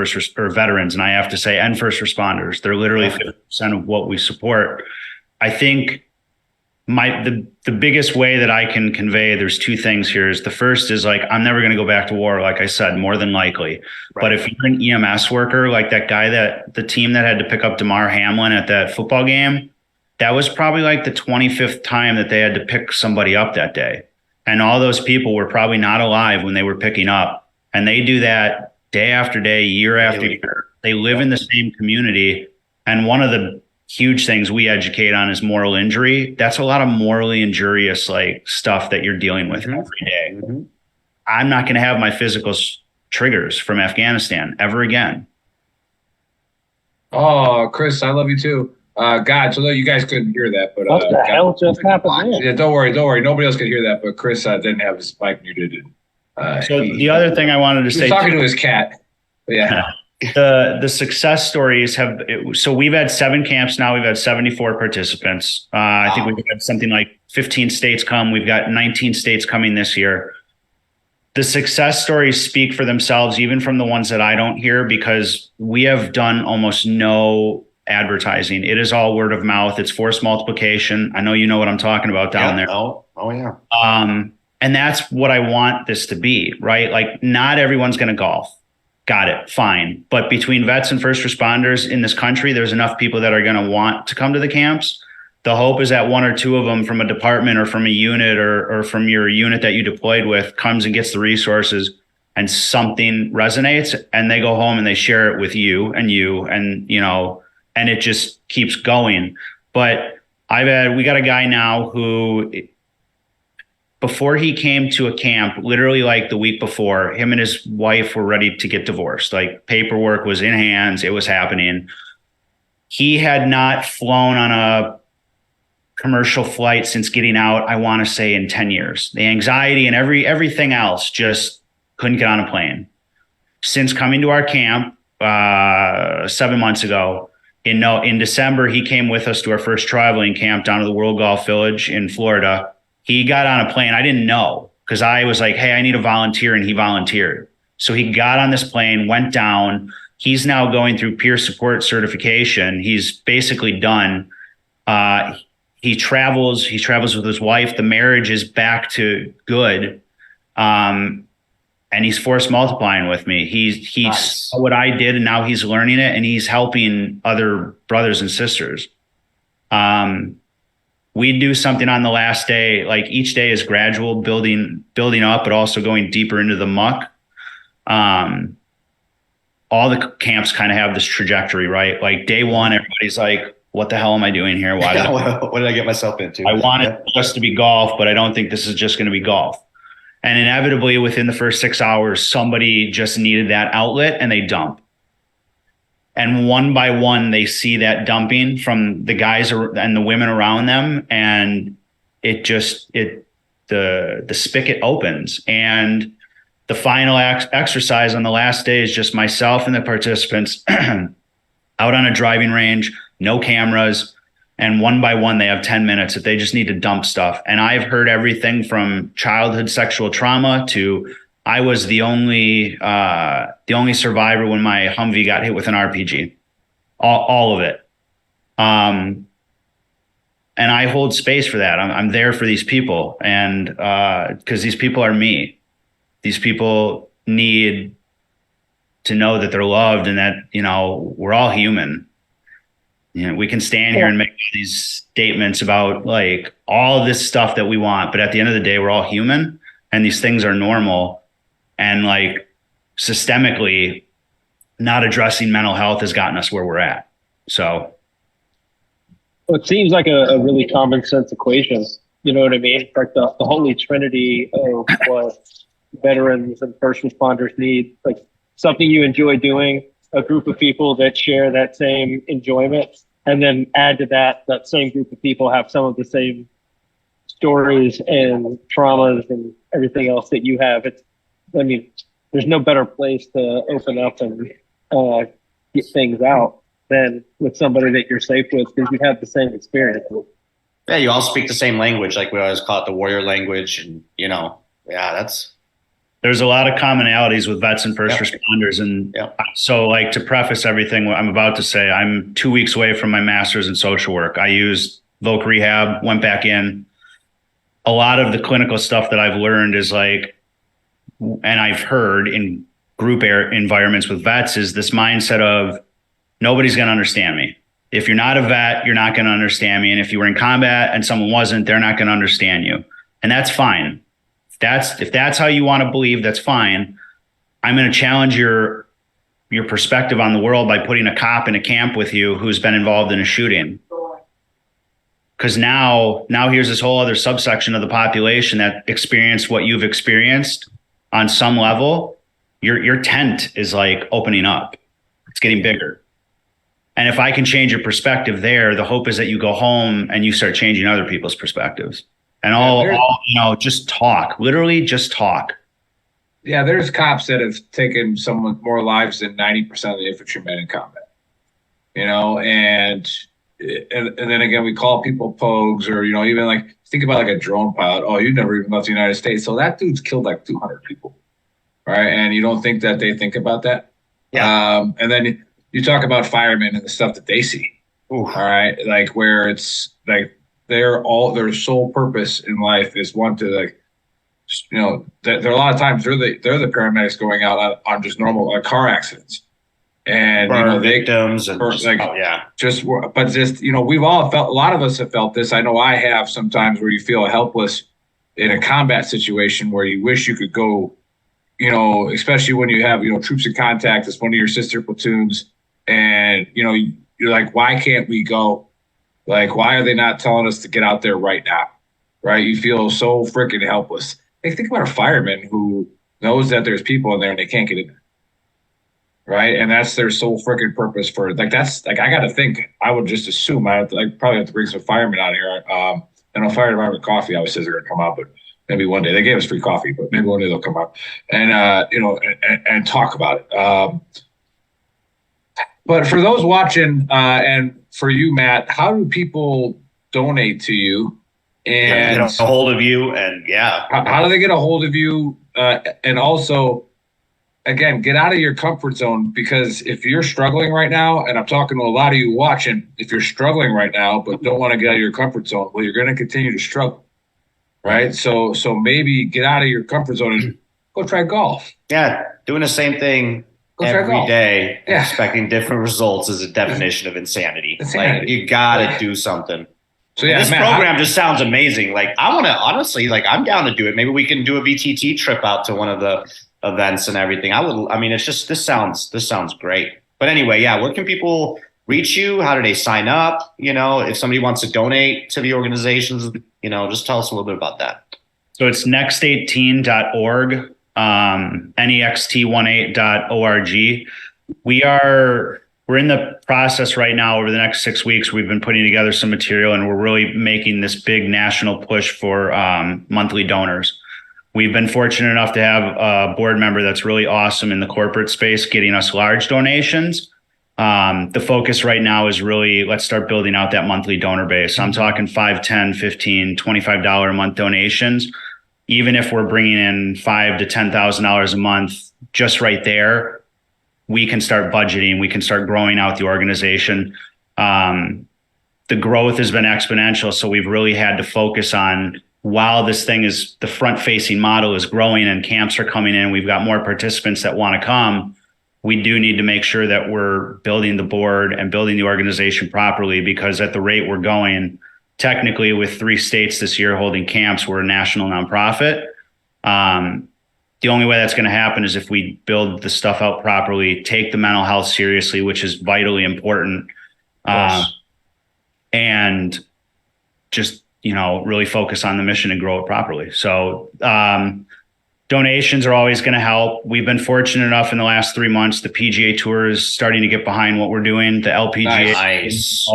veterans. And I have to say, and first responders, they're literally 50% of what we support. I think the biggest way that I can convey, there's two things here. Is the first is like, I'm never going to go back to war. Like I said, more than likely. Right. But if you're an EMS worker, like that guy the team that had to pick up Damar Hamlin at that football game, that was probably like the 25th time that they had to pick somebody up that day. And all those people were probably not alive when they were picking up. And they do that day after day, year after year. They live in the same community. And one of the huge things we educate on is moral injury. That's a lot of morally injurious like stuff that you're dealing with every day. I'm not going to have my physical triggers from Afghanistan ever again. Oh, Chris, I love you too. God, so you guys couldn't hear that, but what the hell just happened? Yeah, don't worry. Nobody else could hear that, but Chris didn't have his mic muted. So the other thing I wanted to say, talking to his cat. But yeah. The success stories so we've had 7 camps now. We've had 74 participants. I think we've had something like 15 states come. We've got 19 states coming this year. The success stories speak for themselves, even from the ones that I don't hear, because we have done almost no advertising. It is all word of mouth. It's force multiplication. I know you know what I'm talking about down there. Oh yeah. And that's what I want this to be, right? Like, not everyone's going to golf. Got it. Fine. But between vets and first responders in this country, there's enough people that are going to want to come to the camps. The hope is that 1 or 2 of them from a department or from a unit or from your unit that you deployed with comes and gets the resources and something resonates, and they go home and they share it with you and and it just keeps going. But we got a guy now who, before he came to a camp, literally like the week before, him and his wife were ready to get divorced. Like, paperwork was in hands. It was happening. He had not flown on a commercial flight since getting out, I want to say, in 10 years. The anxiety and everything else, just couldn't get on a plane. Since coming to our camp 7 months ago, in December, he came with us to our first traveling camp down to the World Golf Village in Florida. He got on a plane. I didn't know, because I was like, hey, I need a volunteer, and he volunteered. So he got on this plane, went down. He's now going through peer support certification. He's basically done. He travels with his wife. The marriage is back to good. And he's force multiplying with me. He nice. Saw what I did, and now he's learning it, and he's helping other brothers and sisters. We do something on the last day. Like, each day is gradual, building up, but also going deeper into the muck. All the camps kind of have this trajectory, right? Like, day 1, everybody's like, what the hell am I doing here? Why what did I get myself into? I want it just to be golf, but I don't think this is just going to be golf. And inevitably, within the first 6 hours, somebody just needed that outlet, and they dump. And one by one, they see that dumping from the guys and the women around them, and the spigot opens. And the final exercise on the last day is just myself and the participants out on a driving range, no cameras. And one by one, they have 10 minutes that they just need to dump stuff. And I've heard everything from childhood sexual trauma to I was the only survivor when my Humvee got hit with an RPG. All of it. And I hold space for that. I'm there for these people, and because these people are me. These people need to know that they're loved, and that we're all human. We can stand here and make these statements about like all this stuff that we want, but at the end of the day, we're all human, and these things are normal. And like, systemically, not addressing mental health has gotten us where we're at. So it seems like a really common sense equation. You know what I mean? Like the holy trinity of what veterans and first responders need, like something you enjoy doing, a group of people that share that same enjoyment, and then add to that same group of people have some of the same stories and traumas and everything else that you have. There's no better place to open up and get things out than with somebody that you're safe with, because you have the same experience. Yeah, you all speak the same language. Like, we always call it the warrior language. And, there's a lot of commonalities with vets and first responders. And so, like, to preface everything I'm about to say, I'm 2 weeks away from my master's in social work. I used Voc rehab, went back in. A lot of the clinical stuff that I've learned is like, and I've heard in group environments with vets, is this mindset of nobody's going to understand me. If you're not a vet, you're not going to understand me. And if you were in combat and someone wasn't, they're not going to understand you. And that's fine. If that's how you want to believe, that's fine. I'm going to challenge your perspective on the world by putting a cop in a camp with you who's been involved in a shooting. Because now here's this whole other subsection of the population that experienced what you've experienced on some level. Your tent is like opening up. It's getting bigger. And if I can change your perspective there, the hope is that you go home and you start changing other people's perspectives. And just talk. Literally just talk. Yeah, there's cops that have taken someone more lives than 90% of the infantrymen in combat. And then again, we call people pogues, or even like think about like a drone pilot. Oh, you never even left the United States, so that dude's killed like 200 people, right? And you don't think that they think about that? Yeah. And then you talk about firemen and the stuff that they see. Ooh. All right, like where it's like their sole purpose in life is one to like, there are a lot of times they're the paramedics going out on just normal car accidents. And victims and we've all felt, a lot of us have felt this. I know I have sometimes, where you feel helpless in a combat situation where you wish you could go, especially when you have troops in contact as one of your sister platoons, and you're like, why can't we go? Like, why are they not telling us to get out there right now? Right? You feel so freaking helpless. Like, think about a fireman who knows that there's people in there and they can't get in there. Right. And that's their sole freaking purpose for that's like, I got to think, I would just assume I probably have to bring some firemen out here. And fire department coffee, obviously, they're going to come out, but maybe one day. They gave us free coffee, but maybe one day they'll come out and, and talk about it. But for those watching and for you, Matt, how do people donate to you? And get a hold of you? And how do they get a hold of you? And also, again, get out of your comfort zone, because if you're struggling right now, and I'm talking to a lot of you watching, if you're struggling right now but don't want to get out of your comfort zone, well, you're going to continue to struggle, right? So maybe get out of your comfort zone and go try golf. Yeah, doing the same thing every day, expecting different results is a definition of insanity. Like, you got to do something. So this program just sounds amazing. Like, I want to honestly, like, I'm down to do it. Maybe we can do a VTT trip out to one of the events and everything. It's just, this sounds great. But anyway, where can people reach you? How do they sign up? If somebody wants to donate to the organizations, just tell us a little bit about that. So it's next18.org, next18.org. We're in the process right now. Over the next 6 weeks, we've been putting together some material, and we're really making this big national push for monthly donors. We've been fortunate enough to have a board member that's really awesome in the corporate space, getting us large donations. The focus right now is really, let's start building out that monthly donor base. I'm talking $5, $10, $15, $25 a month donations. Even if we're bringing in $5,000 to $10,000 a month, just right there, we can start budgeting. We can start growing out the organization. The growth has been exponential, so we've really had to focus on, while this thing is, the front-facing model is growing and camps are coming in, we've got more participants that want to come. We do need to make sure that we're building the board and building the organization properly, because at the rate we're going, technically with 3 states this year holding camps, we're a national nonprofit. The only way that's going to happen is if we build the stuff out properly, take the mental health seriously, which is vitally important, and just, really focus on the mission and grow it properly. So donations are always going to help. We've been fortunate enough in the last 3 months, the PGA Tour is starting to get behind what we're doing. The LPGA. Nice.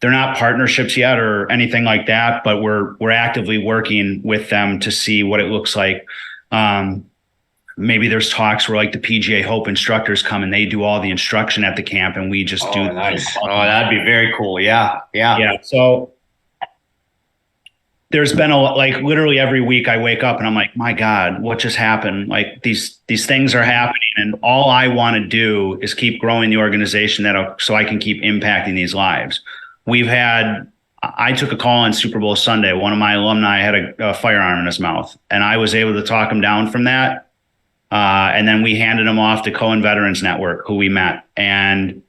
They're not partnerships yet or anything like that, but we're actively working with them to see what it looks like. Maybe there's talks where like the PGA Hope instructors come and they do all the instruction at the camp, and we just do. Nice. Oh, that'd be very cool. Yeah. So there's been literally every week I wake up and I'm like, my God, what just happened? Like these things are happening, and all I want to do is keep growing the organization so I can keep impacting these lives. I took a call on Super Bowl Sunday. One of my alumni had a firearm in his mouth, and I was able to talk him down from that. And then we handed him off to Cohen Veterans Network, who we met. And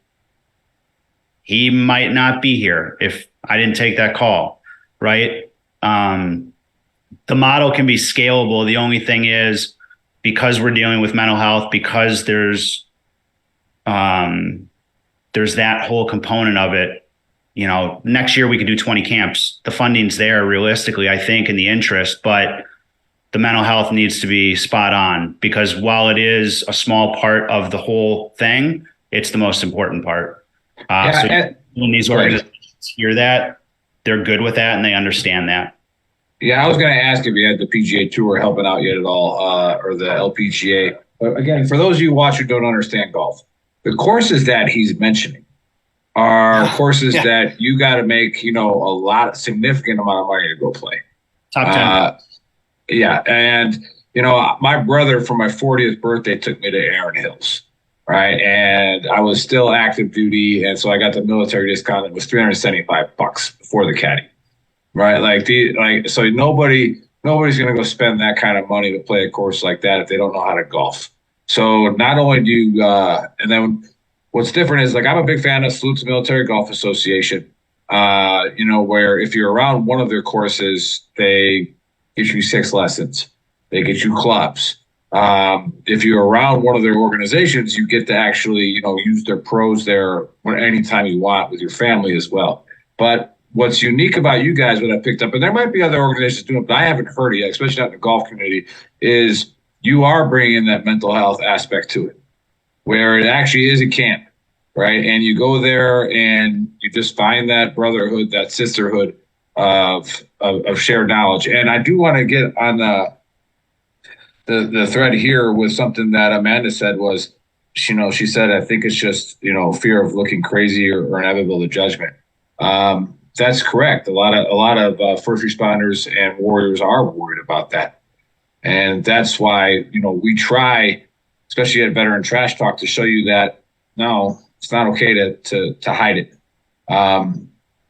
he might not be here if I didn't take that call, right? The model can be scalable. The only thing is, because we're dealing with mental health, because there's that whole component of it. You know, next year we could do 20 camps. The funding's there realistically, I think, in the interest, but the mental health needs to be spot on, because while it is a small part of the whole thing, it's the most important part. So when these organizations hear that, they're good with that and they understand that. Yeah, I was going to ask if you had the PGA Tour helping out yet at all, or the LPGA. But again, for those of you who watch who don't understand golf, the courses that he's mentioning are courses that you got to make, significant amount of money to go play. Top 10. Yeah. And, my brother for my 40th birthday took me to Erin Hills. Right. And I was still active duty. And so I got the military discount. It was $375 before the caddy. Right. So nobody's going to go spend that kind of money to play a course like that if they don't know how to golf. So not only do you, and then what's different is, I'm a big fan of Salute to Military Golf Association, where if you're around one of their courses, they get you 6 lessons. They get you clubs. If you're around one of their organizations, you get to actually, use their pros there anytime you want with your family as well. But what's unique about you guys, what I picked up, and there might be other organizations doing it, but I haven't heard it yet, especially not in the golf community, is you are bringing that mental health aspect to it, where it actually is a camp, right? And you go there and you just find that brotherhood, that sisterhood of shared knowledge. And I do want to get on the thread here with something that Amanda said was, she said, I think it's just, fear of looking crazy or inevitable to judgment. That's correct. A lot of first responders and warriors are worried about that. And that's why, we try, especially at Veteran Trash Talk, to show you that, no, it's not okay to hide it.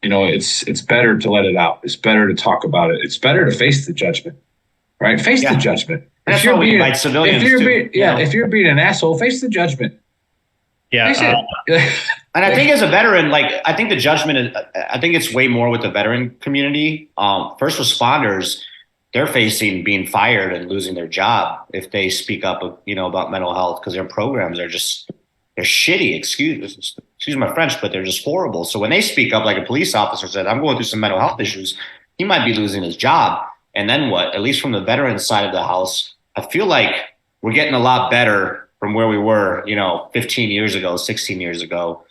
It's better to let it out. It's better to talk about it. It's better to face the judgment, right? Face the judgment. That's why we invite civilians too. If you're being an asshole, face the judgment. Yeah. And I think as a veteran, I think the judgment I think it's way more with the veteran community. First responders, they're facing being fired and losing their job if they speak up, about mental health, because their programs are they're shitty. Excuse my French, but they're just horrible. So when they speak up, like a police officer said, I'm going through some mental health issues, he might be losing his job. And then what? At least from the veteran side of the house, I feel like we're getting a lot better from where we were, 15 years ago, 16 years ago,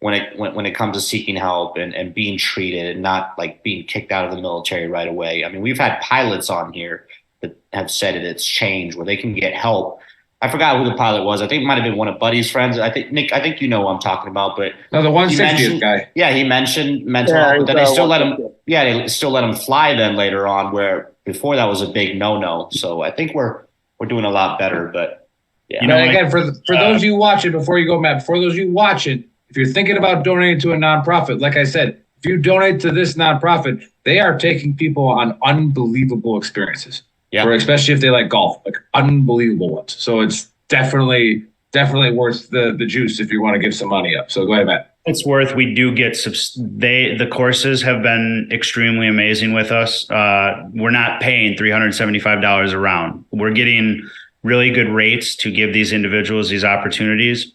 when it comes to seeking help and being treated and not being kicked out of the military right away. I mean, we've had pilots on here that have said it's changed, where they can get help. I forgot who the pilot was. I think it might have been one of Buddy's friends. I think Nick, who I'm talking about, but no, the 160th guy. Yeah, he mentioned mental health, but then they still let him. Yeah, they still let him fly then later on, where before that was a big no-no. So I think we're doing a lot better. But yeah, again, for those of you watching, before you go, Matt, for those of you watching, if you're thinking about donating to a nonprofit, like I said, if you donate to this nonprofit, they are taking people on unbelievable experiences. Yeah. Or especially if they like golf, unbelievable ones. So it's definitely worth the juice if you want to give some money up. So go ahead, Matt. It's worth. We do get the courses have been extremely amazing with us. We're not paying $375 a round. We're getting really good rates to give these individuals these opportunities.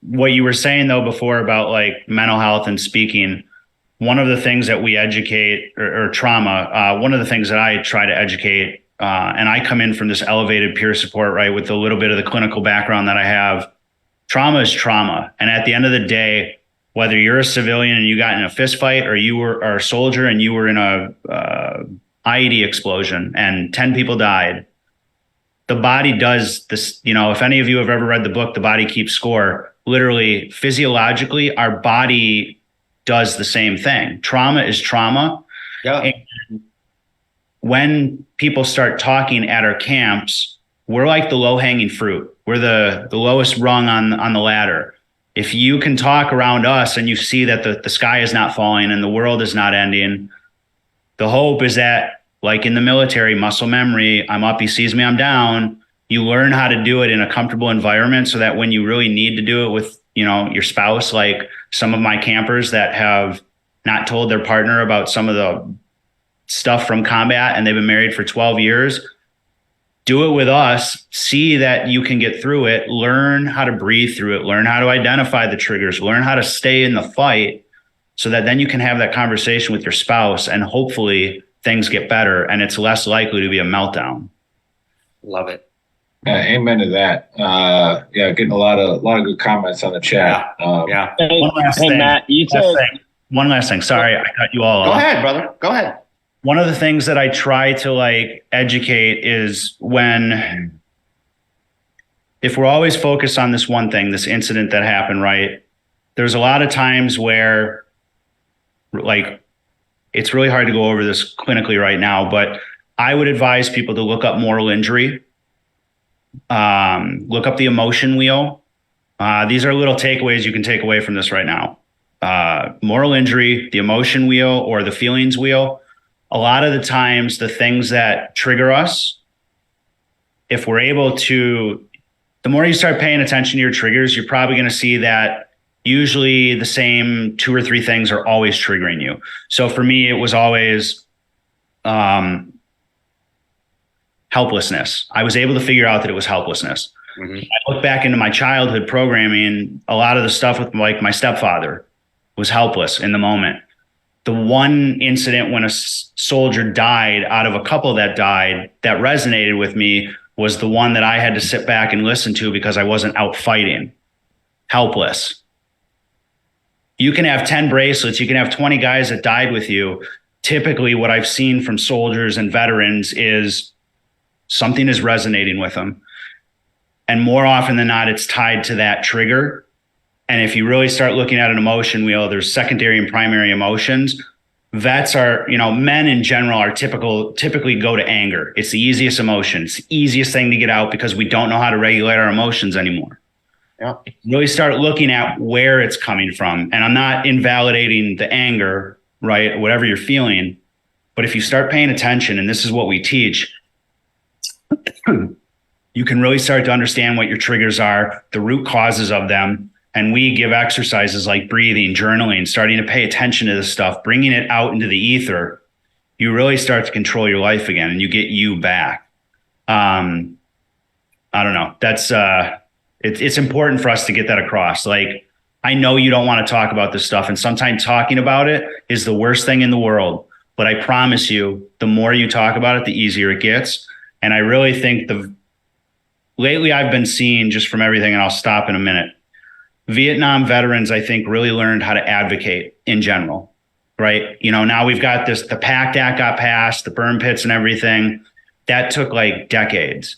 What you were saying though before about mental health and speaking, one of the things that we educate or trauma, one of the things that I try to educate, and I come in from this elevated peer support, right, with a little bit of the clinical background that I have. Trauma is trauma. And at the end of the day, whether you're a civilian and you got in a fist fight, or you were a soldier and you were in a IED explosion and 10 people died, the body does this. If any of you have ever read the book, The Body Keeps Score, literally physiologically, our body does the same thing. Trauma is trauma. Yeah. And when people start talking at our camps, we're like the low-hanging fruit. We're the lowest rung on the ladder. If you can talk around us and you see that the sky is not falling and the world is not ending, the hope is that, like in the military, muscle memory, I'm up, he sees me, I'm down. You learn how to do it in a comfortable environment so that when you really need to do it with, your spouse, like some of my campers that have not told their partner about some of the stuff from combat and they've been married for 12 years, do it with us, see that you can get through it, learn how to breathe through it, learn how to identify the triggers, learn how to stay in the fight so that then you can have that conversation with your spouse and hopefully things get better and it's less likely to be a meltdown. Love it. Amen to that. Getting a lot of good comments on the chat. Yeah. Hey, Matt, you said one last thing. Sorry, I cut you all off. Go ahead, brother. Go ahead. One of the things that I try to educate is if we're always focused on this one thing, this incident that happened, right? There's a lot of times where it's really hard to go over this clinically right now, but I would advise people to look up moral injury, look up the emotion wheel. These are little takeaways you can take away from this right now. Moral injury, the emotion wheel, or the feelings wheel. A lot of the times, the things that trigger us, if we're able to, the more you start paying attention to your triggers, you're probably going to see that usually the same 2 or 3 things are always triggering you. So for me, it was always helplessness. I was able to figure out that it was helplessness. Mm-hmm. I look back into my childhood programming, a lot of the stuff with my stepfather was helpless in the moment. The one incident when a soldier died out of a couple that died that resonated with me was the one that I had to sit back and listen to because I wasn't out fighting. Helpless. You can have 10 bracelets. You can have 20 guys that died with you. Typically what I've seen from soldiers and veterans is something is resonating with them. And more often than not, it's tied to that trigger. And if you really start looking at an emotion wheel, there's secondary and primary emotions. Vets are, men in general are typically go to anger. It's the easiest emotion. It's the easiest thing to get out because we don't know how to regulate our emotions anymore. Yeah. Really start looking at where it's coming from. And I'm not invalidating the anger, right? Whatever you're feeling. But if you start paying attention, and this is what we teach, you can really start to understand what your triggers are, the root causes of them. And we give exercises like breathing, journaling, starting to pay attention to this stuff, bringing it out into the ether. You really start to control your life again and you get you back. I don't know. That's it's important for us to get that across. I know you don't want to talk about this stuff, and sometimes talking about it is the worst thing in the world. But I promise you, the more you talk about it, the easier it gets. And I really think lately I've been seeing, just from everything, and I'll stop in a minute, Vietnam veterans, I think, really learned how to advocate in general, right? Now we've got the PACT Act got passed, the burn pits and everything. That took decades,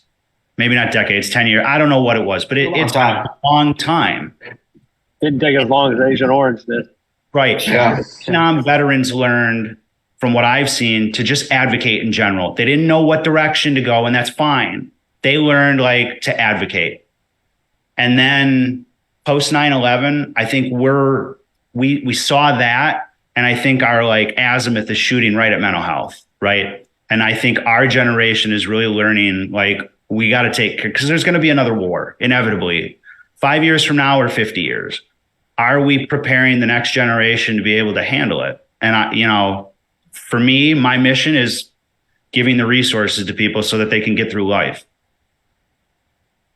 maybe not decades, 10 years. I don't know what it was, but it's a long time. Didn't take as long as Agent Orange did. Right. Yeah. Vietnam veterans learned, from what I've seen, to just advocate in general. They didn't know what direction to go, and that's fine. They learned to advocate. And then post 9/11, I think we saw that, and I think our azimuth is shooting right at mental health, right? And I think our generation is really learning we got to take care, because there's going to be another war inevitably, 5 years from now or 50 years. Are we preparing the next generation to be able to handle it? And for me, my mission is giving the resources to people so that they can get through life.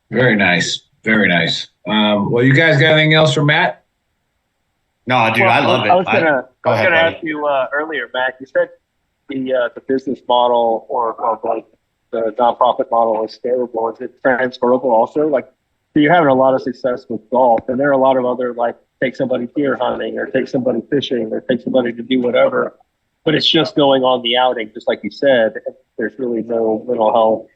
Very nice. Very nice. Well, you guys got anything else for Matt? No, dude, I love it. I was gonna ask you earlier, Matt. You said the business model or the nonprofit model is scalable. Is it transferable also? So you're having a lot of success with golf, and there are a lot of other take somebody deer hunting, or take somebody fishing, or take somebody to do whatever. But it's just going on the outing, just like you said. There's really no mental health.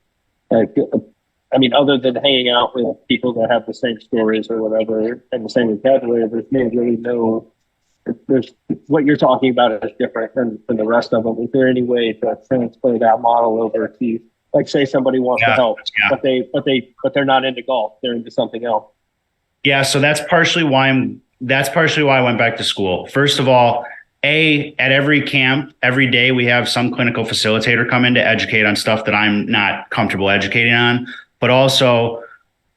Other than hanging out with people that have the same stories or whatever and the same vocabulary, there's really no. There's what you're talking about is different than the rest of them. Is there any way to transfer that model over to, say somebody wants to help, but they're not into golf, they're into something else? Yeah, so that's partially why I went back to school. First of all, at every camp, every day we have some clinical facilitator come in to educate on stuff that I'm not comfortable educating on. But also,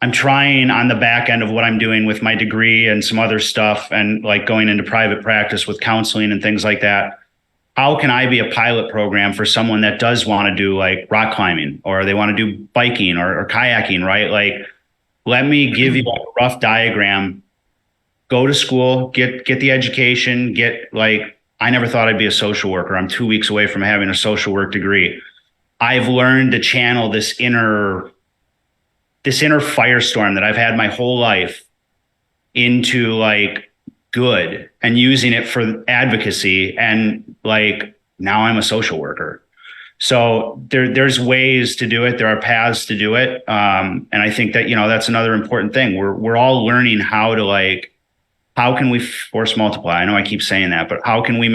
I'm trying on the back end of what I'm doing with my degree and some other stuff, and like going into private practice with counseling and things like that. How can I be a pilot program for someone that does want to do like rock climbing, or they want to do biking or kayaking, right? Like, let me give you a rough diagram. Go to school, get the education, I never thought I'd be a social worker. I'm 2 weeks away from having a social work degree. I've learned to channel this inner firestorm that I've had my whole life into like good, and using it for advocacy. And like, now I'm a social worker. So there's ways to do it. There are paths to do it. And I think that, that's another important thing. We're all learning how to how can we force multiply? I know I keep saying that, but how can I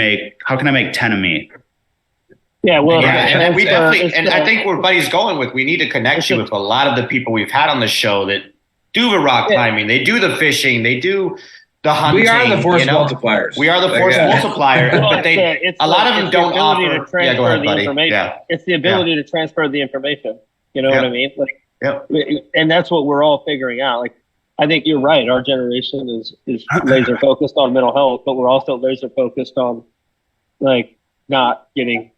make 10 of me? Yeah, well, and we definitely, and I think where Buddy's going with, we need to connect you with a lot of the people we've had on the show that do the rock climbing, they do the fishing, they do the hunting. We are the force multipliers. We are the force multiplier, but a lot of them don't offer. Yeah, go ahead, buddy. Yeah. It's the ability to transfer the information. You know what I mean? Yep. And that's what we're all figuring out. Like, I think you're right. Our generation is laser focused on mental health, but we're also laser focused on like not getting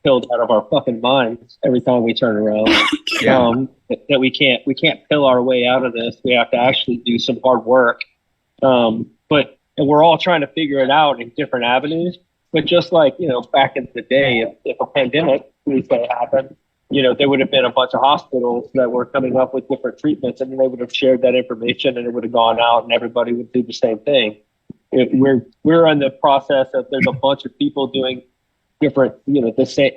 killed out of our fucking minds every time we turn around. That we can't pill our way out of this. We have to actually do some hard work. And we're all trying to figure it out in different avenues. But just like, back in the day, if a pandemic, we say, happened, there would have been a bunch of hospitals that were coming up with different treatments, and they would have shared that information, and it would have gone out, and everybody would do the same thing. We're in the process of, there's a bunch of people doing different,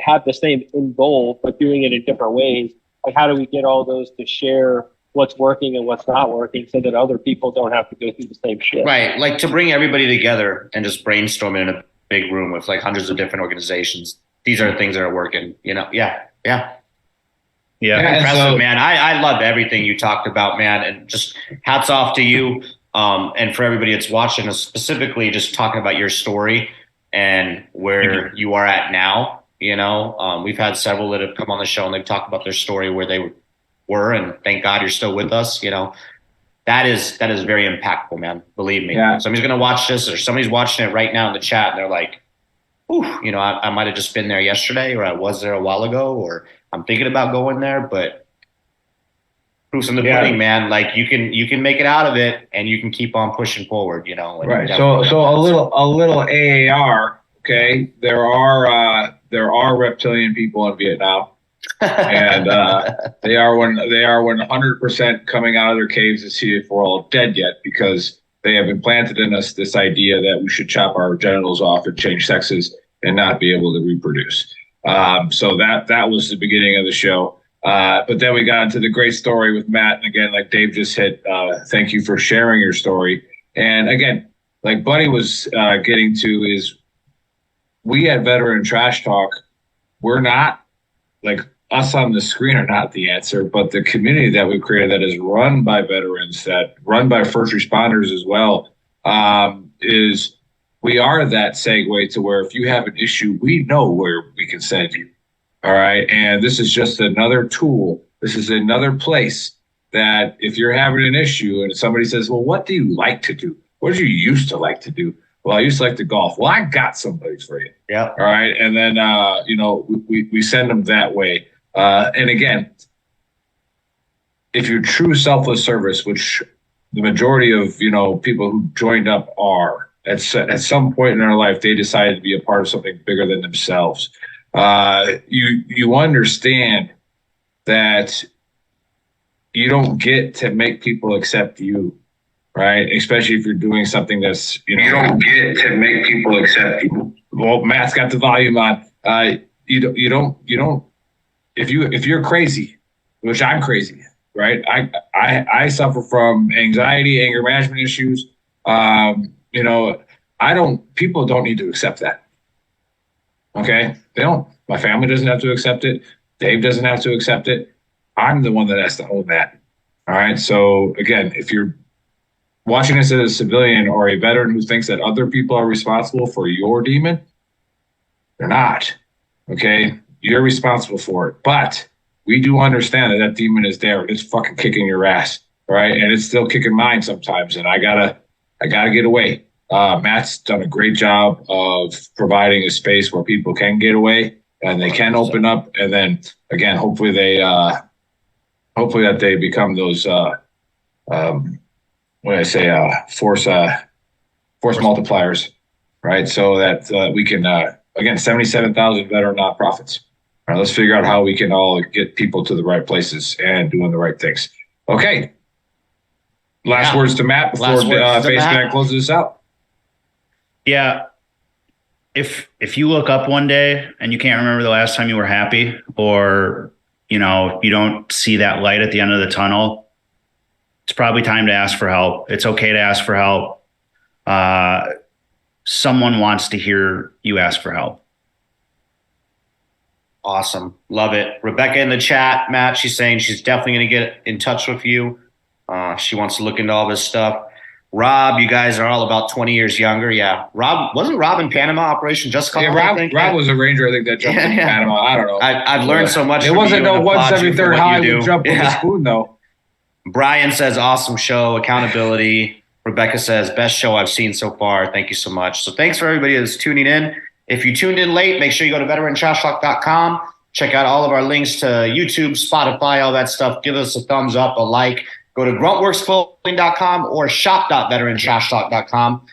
have the same end goal, but doing it in different ways. Like, how do we get all those to share what's working and what's not working, so that other people don't have to go through the same shit? Right. Like, to bring everybody together and just brainstorm in a big room with like hundreds of different organizations. These are the things that are working, Yeah. Impressive, man. I loved everything you talked about, man. And just hats off to you. And for everybody that's watching us, specifically just talking about your story and where you are at now. We've had several that have come on the show and they've talked about their story, where they were, and thank God you're still with us. That is very impactful, man. Believe me. Yeah. Somebody's going to watch this, or somebody's watching it right now in the chat, and they're like, ooh, I might've just been there yesterday, or I was there a while ago, or I'm thinking about going there, but proof's in the pudding, man. Like, you can make it out of it, and you can keep on pushing forward, Right. So a little AAR. Okay. There are reptilian people in Vietnam, and they are 100% coming out of their caves to see if we're all dead yet, because they have implanted in us this idea that we should chop our genitals off and change sexes and not be able to reproduce. So that was the beginning of the show. But then we got into the great story with Matt. And again, like Dave just hit, thank you for sharing your story. And again, like Buddy was getting to, is we at Veteran Trash Talk, we're not, like, us on the screen are not the answer, but the community that we've created that is run by veterans, that run by first responders as well, is we are that segue to where if you have an issue, we know where we can send you. All right. And this is just another tool. This is another place that if you're having an issue and somebody says, well, what do you like to do? What did you used to like to do? Well, I used to like to golf. Well, I got somebody for you. Yeah. All right. And then, we send them that way. And again, if you're true selfless service, which the majority of, people who joined up are, at some point in their life, they decided to be a part of something bigger than themselves. You understand that you don't get to make people accept you, right? Especially if you're doing something that's, you don't get to make people accept you. Well, Matt's got the volume on. You don't. If you're crazy, which I'm crazy, right? I suffer from anxiety, anger management issues. People don't need to accept that. Okay. They don't. My family doesn't have to accept it. Dave doesn't have to accept it. I'm the one that has to own that. All right. So again, if you're watching this as a civilian or a veteran who thinks that other people are responsible for your demon, they're not. Okay? You're responsible for it. But we do understand that that demon is there and it's fucking kicking your ass. Right? And it's still kicking mine sometimes. And I gotta get away. Matt's done a great job of providing a space where people can get away and they can open up. And then again, hopefully that they become those force multipliers, right? So that we can again 77,000 veteran nonprofits. All right, let's figure out how we can all get people to the right places and doing the right things. Okay. Last words to Matt before Faceman closes this out. Yeah. If you look up one day and you can't remember the last time you were happy, or you don't see that light at the end of the tunnel, it's probably time to ask for help. It's okay to ask for help. Someone wants to hear you ask for help. Awesome. Love it. Rebecca in the chat, Matt, she's saying she's definitely going to get in touch with you. She wants to look into all this stuff. Rob, you guys are all about 20 years younger. Yeah. Wasn't Rob in Panama Operation just called? Yeah, Rob was a Ranger, I think, that jumped in Panama. I don't know. I've learned so much. It wasn't no 173rd high would jump with the spoon, though. Brian says, awesome show, accountability. Rebecca says, best show I've seen so far. Thank you so much. So thanks for everybody that's tuning in. If you tuned in late, make sure you go to veterantrashtalk.com. Check out all of our links to YouTube, Spotify, all that stuff. Give us a thumbs up, a like. Go to gruntworksclothing.com or shop.veterantrashtalk.com.